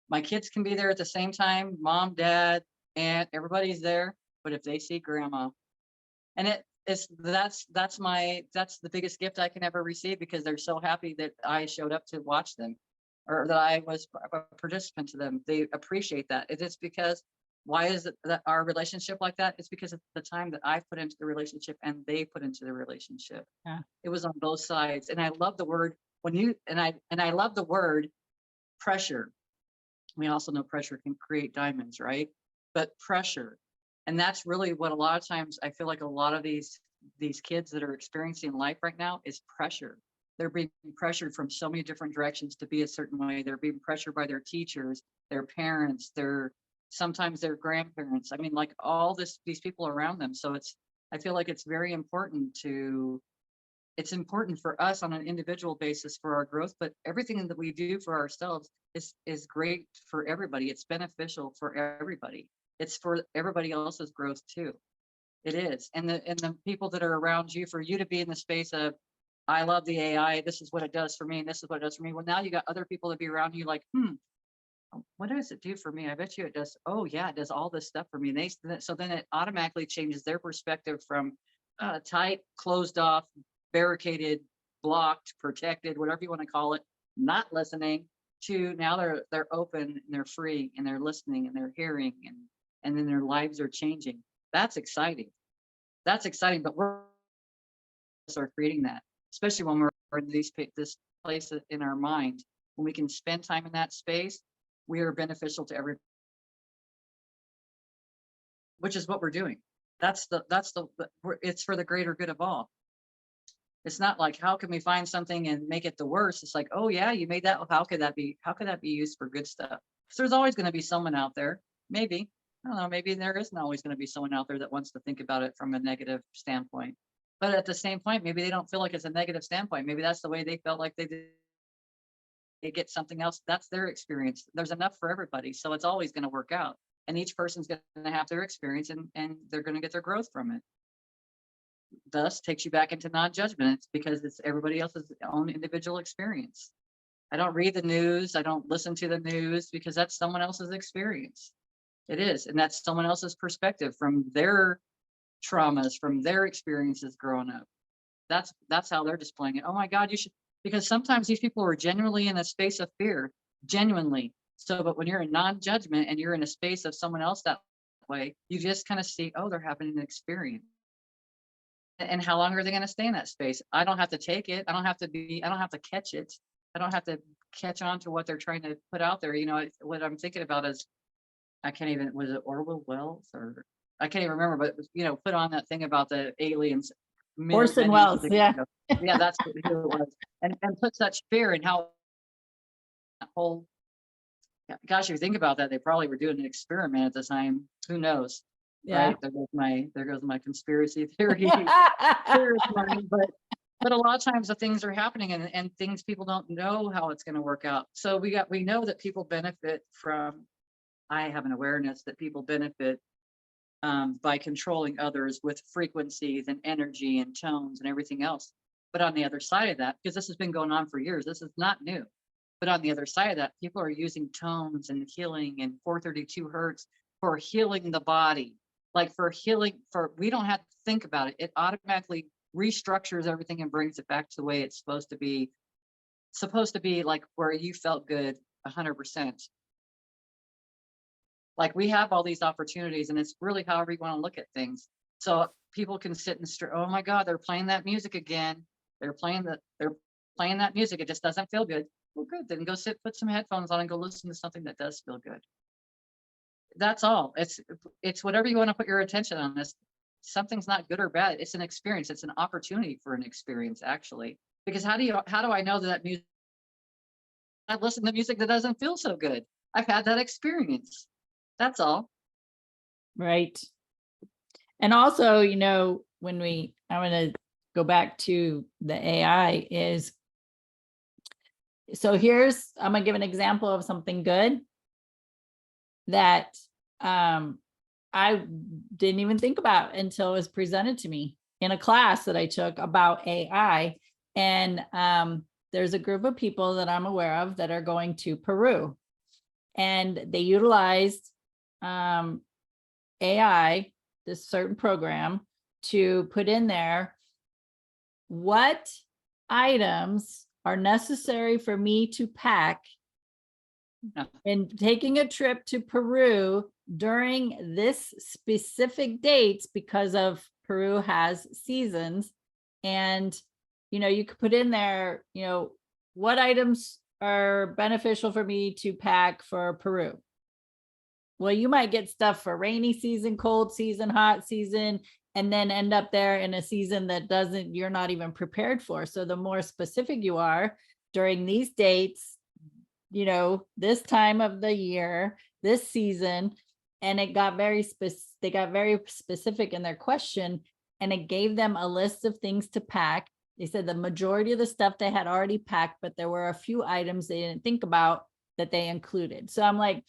My kids can be there at the same time, mom, dad, aunt, everybody's there. But if they see grandma, and that's the biggest gift I can ever receive, because they're so happy that I showed up to watch them, or that I was a participant to them. They appreciate that. It is because, why is it that our relationship like that? It's because of the time that I put into the relationship and they put into the relationship. Yeah. It was on both sides. And I love the word I love the word pressure. We also know pressure can create diamonds, right? But pressure. And that's really what a lot of times I feel like a lot of these kids that are experiencing life right now is pressure. They're being pressured from so many different directions to be a certain way. They're being pressured by their teachers, their parents, sometimes their grandparents. I mean, like all these people around them. So I feel like it's very important it's important for us on an individual basis for our growth, but everything that we do for ourselves is great for everybody. It's beneficial for everybody. It's for everybody else's growth too. It is. And the people that are around you, for you to be in the space of, I love the AI, this is what it does for me, and this is what it does for me. Well, now you got other people to be around you like, what does it do for me? I bet you it does. Oh yeah, it does all this stuff for me. And so then it automatically changes their perspective from tight, closed off, barricaded, blocked, protected, whatever you want to call it, not listening, to now they're open and they're free and they're listening and they're hearing, and then their lives are changing. That's exciting. That's exciting. But we're start creating that, especially when we're in this place in our mind. When we can spend time in that space, we are beneficial to everybody, which is what we're doing. It's for the greater good of all. It's not like, how can we find something and make it the worst? It's like, oh yeah, you made that. How could that be used for good stuff? Because there's always going to be someone out there. Maybe, I don't know, maybe there isn't always going to be someone out there that wants to think about it from a negative standpoint. But at the same point, maybe they don't feel like it's a negative standpoint. Maybe that's the way they felt like they did. They get something else. That's their experience. There's enough for everybody. So it's always going to work out. And each person's going to have their experience, and they're going to get their growth from it. Thus takes you back into non-judgment. It's because it's everybody else's own individual experience. I don't read the news. I don't listen to the news, because that's someone else's experience. It is. And that's someone else's perspective from their traumas, from their experiences growing up. That's how they're displaying it. Oh my God, you should, because sometimes these people are genuinely in a space of fear, genuinely. So, but when you're in non-judgment and you're in a space of someone else that way, you just kind of see, oh, they're having an experience. And how long are they going to stay in that space? I don't have to take it. I don't have to catch it. I don't have to catch on to what they're trying to put out there. What I'm thinking about is, was it Orwell Wells, or I can't even remember, but put on that thing about the aliens. Orson Welles, yeah. Yeah, that's who it was. And put such fear in how that whole, gosh, if you think about that, they probably were doing an experiment at the time. Who knows? Yeah. Right? There goes my conspiracy theory. But a lot of times the things are happening, and things people don't know how it's going to work out. So we know that people benefit from, I have an awareness that people benefit by controlling others with frequencies and energy and tones and everything else. But on the other side of that, because this has been going on for years, this is not new. But on the other side of that, people are using tones and healing and 432 hertz for healing the body. Like for healing, we don't have to think about it. It automatically restructures everything and brings it back to the way it's supposed to be. Like where you felt good 100%. Like we have all these opportunities, and it's really however you want to look at things. So people can sit and oh my God, they're playing that music again. They're playing that music. It just doesn't feel good. Well, good. Then go put some headphones on and go listen to something that does feel good. That's all. It's whatever you want to put your attention on. This something's not good or bad. It's an experience. It's an opportunity for an experience, actually. Because how do I know that music? I listen to music that doesn't feel so good. I've had that experience. That's all. Right. And also, when I'm going to go back to the AI is, so I'm going to give an example of something good that I didn't even think about until it was presented to me in a class that I took about AI. And there's a group of people that I'm aware of that are going to Peru, and they utilized AI, this certain program, to put in there what items are necessary for me to pack and taking a trip to Peru during this specific dates, because of Peru has seasons. And you could put in there, what items are beneficial for me to pack for Peru. Well, you might get stuff for rainy season, cold season, hot season, and then end up there in a season that you're not even prepared for. So the more specific you are during these dates, this time of the year, this season, and they got very specific in their question, and it gave them a list of things to pack. They said the majority of the stuff they had already packed, but there were a few items they didn't think about that they included. So I'm like,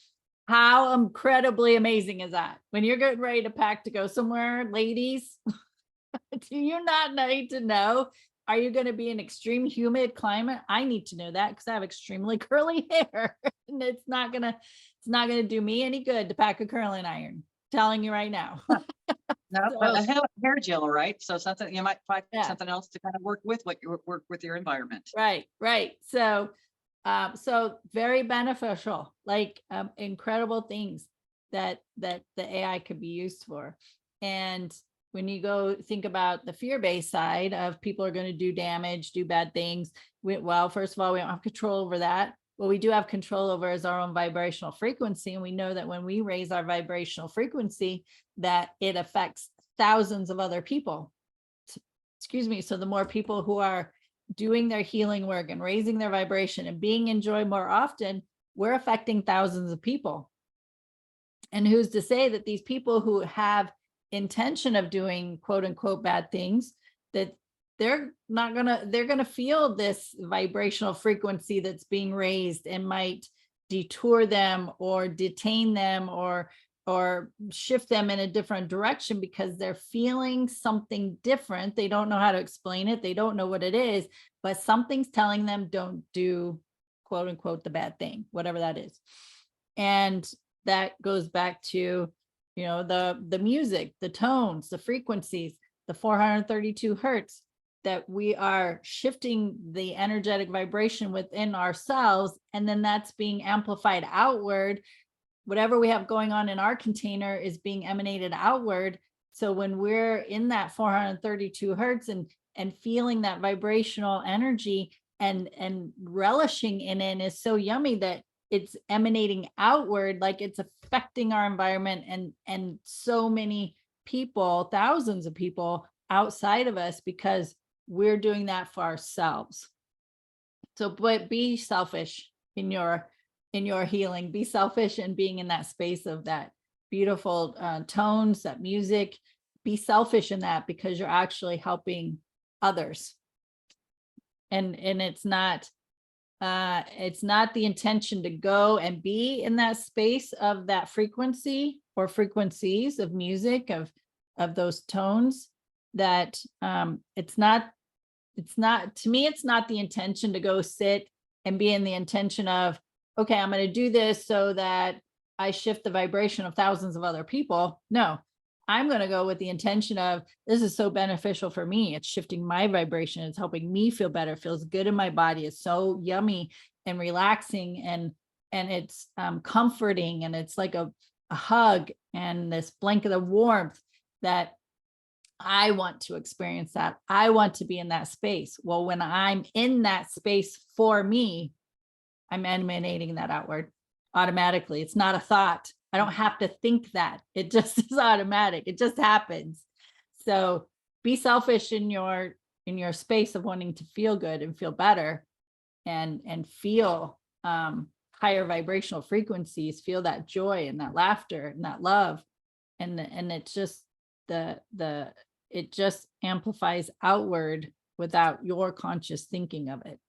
how incredibly amazing is that? When you're getting ready to pack to go somewhere, ladies, do you not need to know? Are you going to be in extreme humid climate? I need to know that because I have extremely curly hair, and it's not gonna do me any good to pack a curling iron. Telling you right now. No, but a hair gel, right? So something you might find Yeah. something else to kind of work with your environment. Right. So very beneficial, like incredible things that the AI could be used for. And when you go think about the fear-based side of people are going to do damage, do bad things, well, first of all, we don't have control over that. What we do have control over is our own vibrational frequency. And we know that when we raise our vibrational frequency, that it affects thousands of other people. Excuse me. So the more people who are doing their healing work and raising their vibration and being in joy more often, we're affecting thousands of people. And who's to say that these people who have intention of doing quote unquote bad things, that they're going to feel this vibrational frequency that's being raised and might detour them or detain them or shift them in a different direction because they're feeling something different. They don't know how to explain it. They don't know what it is, but something's telling them don't do quote unquote the bad thing, whatever that is. And that goes back to, the music, the tones, the frequencies, the 432 hertz, that we are shifting the energetic vibration within ourselves. And then that's being amplified outward. Whatever we have going on in our container is being emanated outward. So when we're in that 432 hertz and feeling that vibrational energy and relishing in it is so yummy that it's emanating outward, like it's affecting our environment and so many people, thousands of people outside of us, because we're doing that for ourselves. So, but be selfish in your healing. Be selfish in being in that space of that beautiful tones, that music. Be selfish in that, because you're actually helping others. And it's not the intention to go and be in that space of that frequency or frequencies of music, of those tones, that it's not, to me, it's not the intention to go sit and be in the intention of, okay, I'm going to do this so that I shift the vibration of thousands of other people. No, I'm going to go with the intention of, this is so beneficial for me. It's shifting my vibration. It's helping me feel better. It feels good in my body. It's so yummy and relaxing, and it's comforting, and it's like a hug and this blanket of warmth that I want to experience. That I want to be in that space. Well, when I'm in that space for me, I'm emanating that outward automatically. It's not a thought. I don't have to think that. It just is automatic. It just happens. So be selfish in your space of wanting to feel good and feel better, and feel higher vibrational frequencies, feel that joy and that laughter and that love, and it's just it just amplifies outward without your conscious thinking of it.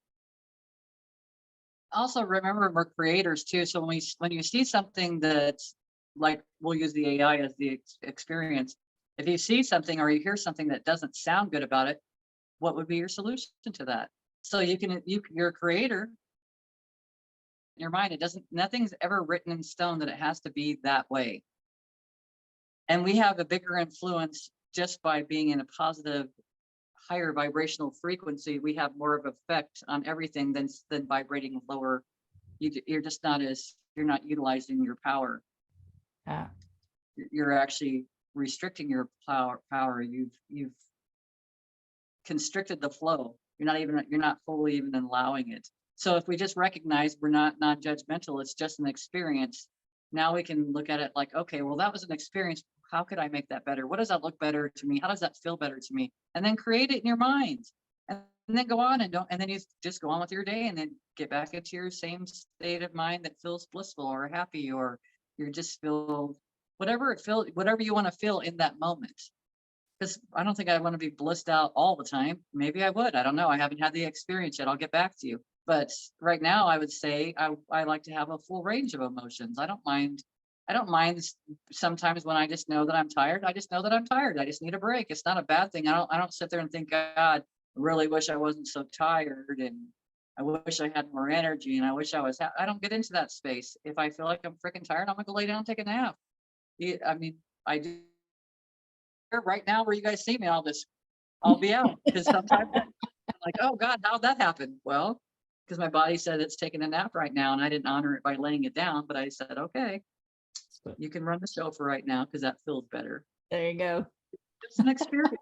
Also, remember we're creators too. So when you see something that's like, we'll use the AI as the experience. If you see something or you hear something that doesn't sound good about it, what would be your solution to that? So you're a creator in your mind. It doesn't, nothing's ever written in stone that it has to be that way. And we have a bigger influence just by being in a positive, higher vibrational frequency. We have more of effect on everything than vibrating lower. You're just not you're not utilizing your power. Yeah. You're actually restricting your power. You've constricted the flow. You're not fully even allowing it. So if we just recognize we're not non-judgmental, it's just an experience. Now we can look at it like, okay, well, that was an experience. How could I make that better? What does that look better to me? How does that feel better to me? And then create it in your mind, and then go on and then you just go on with your day, and then get back into your same state of mind that feels blissful or happy, or you just feel whatever you want to feel in that moment. Because I don't think I want to be blissed out all the time. Maybe I would. I don't know. I haven't had the experience yet. I'll get back to you. But right now, I would say I like to have a full range of emotions. I don't mind sometimes when I just know that I'm tired. I just know that I'm tired. I just need a break. It's not a bad thing. I don't sit there and think, God, I really wish I wasn't so tired, and I wish I had more energy, and I wish I was. I don't get into that space. If I feel like I'm freaking tired, I'm gonna go lay down and take a nap. I mean, I do. Right now, where you guys see me, I'll be out, because sometimes I'm like, oh God, how'd that happen? Well, because my body said it's taking a nap right now, and I didn't honor it by laying it down. But I said, okay, you can run the show for right now because that feels better. There you go. It's an experience.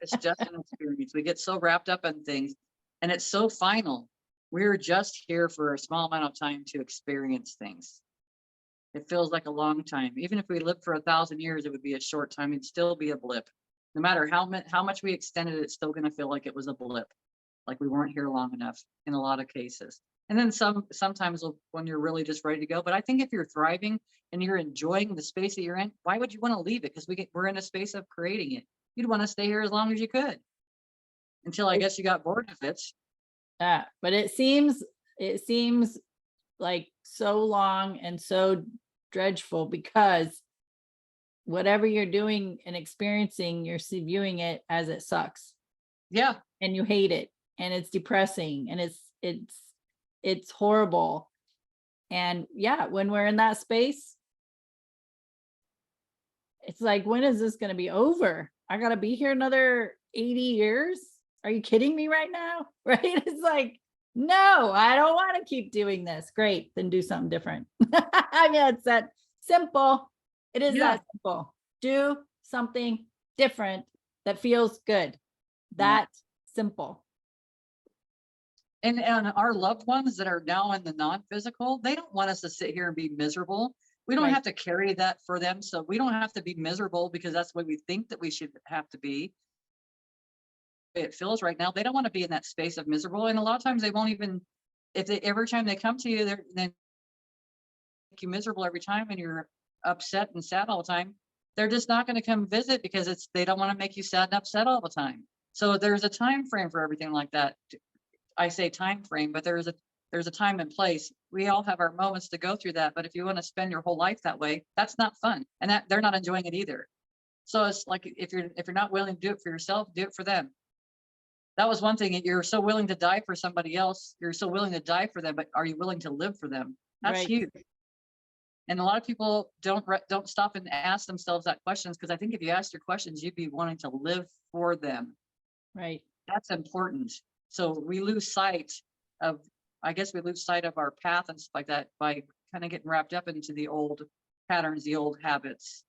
It's just an experience. We get so wrapped up in things, and it's so final. We're just here for a small amount of time to experience things. It feels like a long time. Even if we lived for 1,000 years, it would be a short time. It'd still be a blip. No matter how much we extended it, it's still going to feel like it was a blip, like we weren't here long enough in a lot of cases. And then sometimes when you're really just ready to go. But I think if you're thriving and you're enjoying the space that you're in, why would you want to leave it? Because we're in a space of creating it. You'd want to stay here as long as you could, until I guess you got bored of it. Yeah, but it seems like so long and so dreadful, because whatever you're doing and experiencing, you're viewing it as it sucks. Yeah. And you hate it, and it's depressing, and it's horrible. And yeah, when we're in that space, it's like, when is this going to be over? I got to be here another 80 years. Are you kidding me right now? Right? It's like, no, I don't want to keep doing this. Great. Then do something different. I mean, it's that simple. It is that simple. Do something different that feels good. That simple. And our loved ones that are now in the non-physical, they don't want us to sit here and be miserable. We don't have to carry that for them. So we don't have to be miserable because that's what we think that we should have to be. It feels right now, they don't want to be in that space of miserable. And a lot of times they won't even, every time they come to you, they make you miserable every time, and you're upset and sad all the time. They're just not going to come visit because they don't want to make you sad and upset all the time. So there's a time frame for everything like that. I say time frame, but there's a time and place. We all have our moments to go through that. But if you want to spend your whole life that way, that's not fun, and that they're not enjoying it either. So it's like, if you're not willing to do it for yourself, do it for them. That was one thing. You're so willing to die for somebody else. You're so willing to die for them, but are you willing to live for them? That's huge. And a lot of people don't stop and ask themselves that questions, because I think if you asked your questions, you'd be wanting to live for them. Right. That's important. So we lose sight of our path and stuff like that by kind of getting wrapped up into the old patterns, the old habits.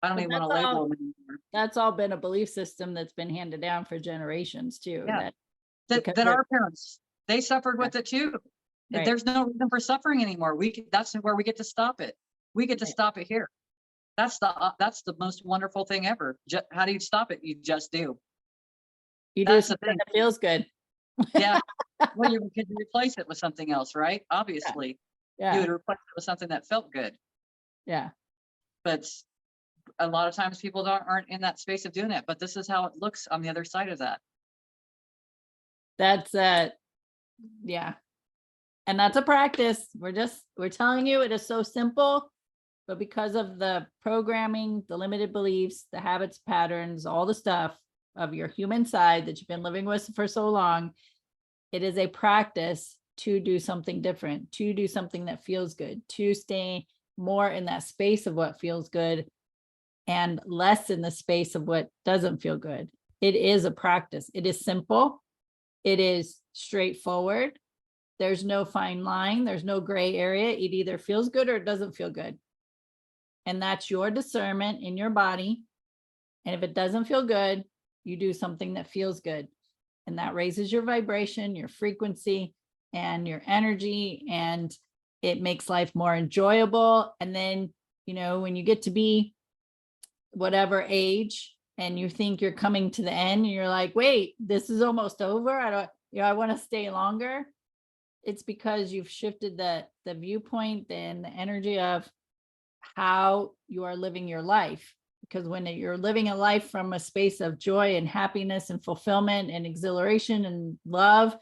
I don't even want to label them anymore. That's all been a belief system that's been handed down for generations too. Yeah. That our parents, they suffered with it too. Right. There's no reason for suffering anymore. That's where we get to stop it. We get to stop it here. That's the most wonderful thing ever. How do you stop it? You just do. You do something that feels good. Yeah. Well, you can replace it with something else, right? Obviously. Yeah. You would replace it with something that felt good. Yeah. But a lot of times people aren't in that space of doing it, but this is how it looks on the other side of that. That's yeah. And that's a practice. We're telling you it is so simple, but because of the programming, the limited beliefs, the habits, patterns, all the stuff of your human side that you've been living with for so long, it is a practice to do something different, to do something that feels good, to stay more in that space of what feels good and less in the space of what doesn't feel good. It is a practice. It is simple. It is straightforward. There's no fine line. There's no gray area. It either feels good or it doesn't feel good. And that's your discernment in your body. And if it doesn't feel good, you do something that feels good. And that raises your vibration, your frequency, and your energy. And it makes life more enjoyable. And then, when you get to be whatever age and you think you're coming to the end and you're like, wait, this is almost over. I want to stay longer. It's because you've shifted the viewpoint and the energy of how you are living your life. Because when you're living a life from a space of joy and happiness and fulfillment and exhilaration and love,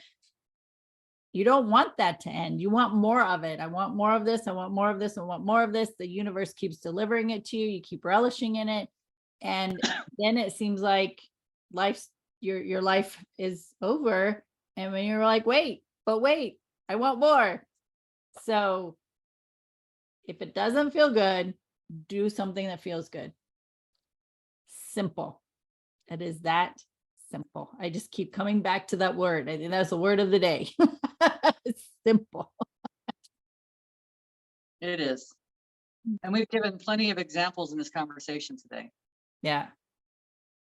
you don't want that to end. You want more of it. I want more of this. I want more of this. I want more of this. The universe keeps delivering it to you. You keep relishing in it. And then it seems like your life is over. And when you're like, wait, I want more. So if it doesn't feel good, do something that feels good. Simple. It is that simple. I just keep coming back to that word. I think that's the word of the day. It's simple. It is. And we've given plenty of examples in this conversation today. Yeah.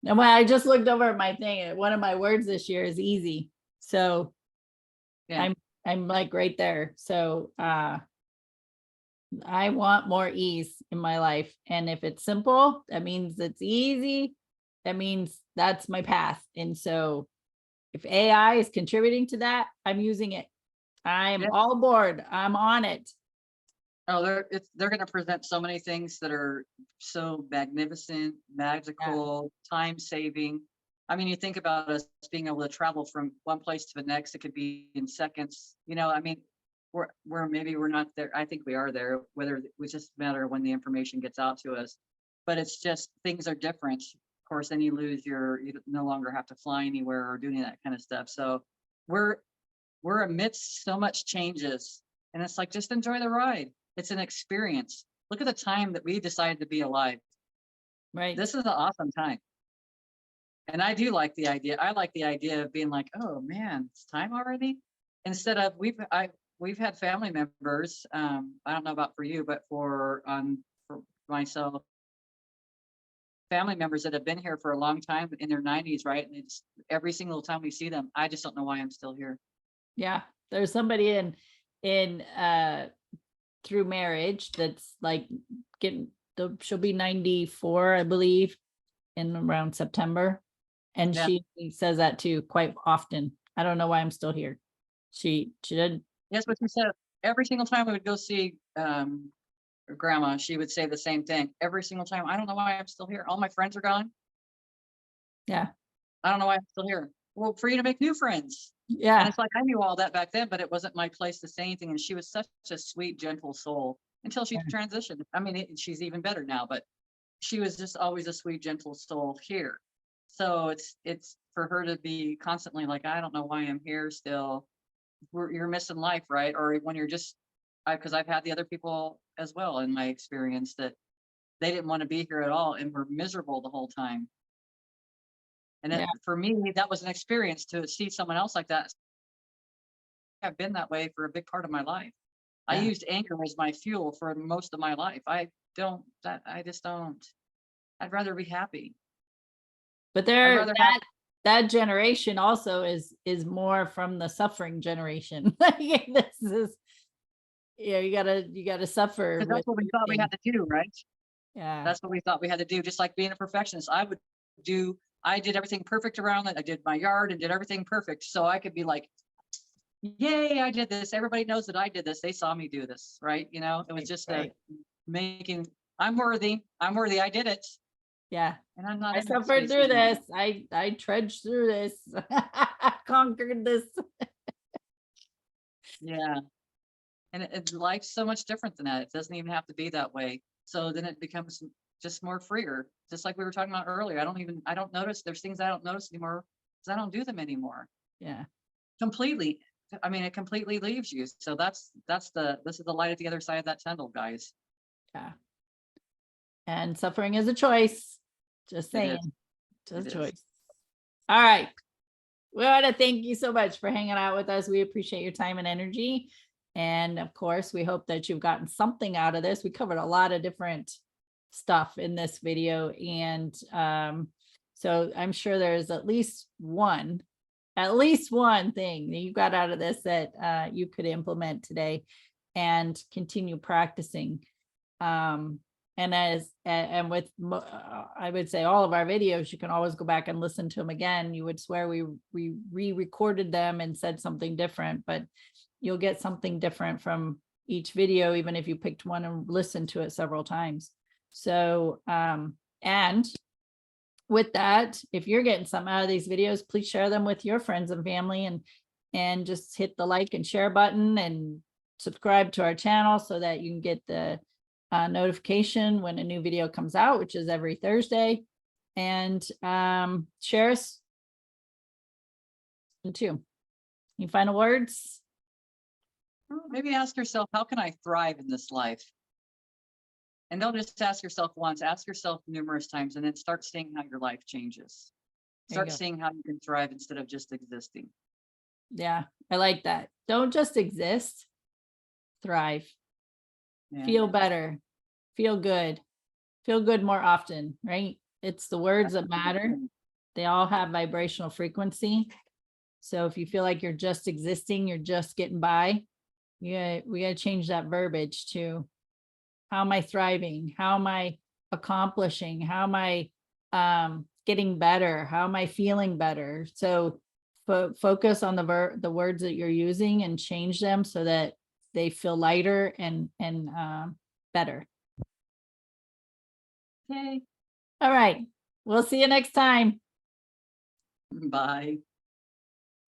And when I just looked over at my thing, one of my words this year is easy. So Yeah. I'm like right there. So I want more ease in my life. And if it's simple, that means it's easy. That means that's my path. And so if AI is contributing to that, I'm using it. I'm all aboard. I'm on it. Oh, they're going to present so many things that are so magnificent, magical, time saving. I mean, you think about us being able to travel from one place to the next. It could be in seconds. I mean, we're not there. I think we are there. Whether it's just a matter of when the information gets out to us. But it's just things are different. Of course, then you no longer have to fly anywhere or do any of that kind of stuff. So we're amidst so much changes, and it's like, just enjoy the ride. It's an experience. Look at the time that we decided to be alive. Right. This is an awesome time. And I do like the idea. I like the idea of being like, oh man, it's time already. Instead of we've had family members. I don't know about for you, but for myself, family members that have been here for a long time in their 90s, right? And it's every single time we see them, I just don't know why I'm still here. Yeah. There's somebody in through marriage that's like she'll be 94, I believe, in around September. And she says that too quite often. I don't know why I'm still here. She did. Yes, but she said every single time we would go see grandma, she would say the same thing every single time. I don't know why I'm still here. All my friends are gone. Yeah. I don't know why I'm still here. Well, for you to make new friends. Yeah. And it's like, I knew all that back then, but it wasn't my place to say anything. And she was such a sweet, gentle soul until she transitioned. I mean, she's even better now, but she was just always a sweet, gentle soul here. So it's for her to be constantly like, I don't know why I'm here still. You're missing life, right? Or when you're just, because I've had the other people as well in my experience that they didn't want to be here at all and were miserable the whole time. And for me, that was an experience to see someone else like that. I've been that way for a big part of my life. I used anger as my fuel for most of my life. I just don't. I'd rather be happy. But that generation also is more from the suffering generation. This is, you gotta suffer. Because that's what we thought we had to do, right? Yeah. That's what we thought we had to do. Just like being a perfectionist, I did everything perfect around it. I did my yard and did everything perfect. So I could be like, yay, I did this. Everybody knows that I did this. They saw me do this, right? It was just making I'm worthy. I'm worthy. I did it. Yeah. And I'm not I in that suffered space through anymore. this. I trudged through this. Conquered this. Yeah. And life's so much different than that. It doesn't even have to be that way. So then it becomes just more freer. Just like we were talking about earlier. I don't notice, there's things I don't notice anymore because I don't do them anymore. Yeah. Completely. I mean, it completely leaves you. So this is the light at the other side of that tunnel, guys. Yeah. And suffering is a choice. Just It is. saying. Just a It is. choice. All right. We want to thank you so much for hanging out with us. We appreciate your time and energy. And of course, we hope that you've gotten something out of this. We covered a lot of different stuff in this video. And so I'm sure there's at least one thing that you got out of this that you could implement today and continue practicing. And with I would say all of our videos, you can always go back and listen to them again. You would swear we re-recorded them and said something different, but you'll get something different from each video, even if you picked one and listened to it several times. So, and with that, if you're getting something out of these videos, please share them with your friends and family, and just hit the like and share button and subscribe to our channel so that you can get the notification when a new video comes out, which is every Thursday. And share us too. Any final words? Maybe ask yourself, how can I thrive in this life? And don't just ask yourself once, ask yourself numerous times, and then start seeing how your life changes. There you Start go. seeing how you can thrive instead of just existing. Yeah, I like that. Don't just exist, thrive. Yeah. Feel better, feel good more often, right? It's the words that matter. They all have vibrational frequency. So if you feel like you're just existing, you're just getting by, we got to change that verbiage to how am I thriving? How am I accomplishing? How am I getting better? How am I feeling better? So focus on the words that you're using and change them so that they feel lighter and better. Okay. All right. We'll see you next time. Bye.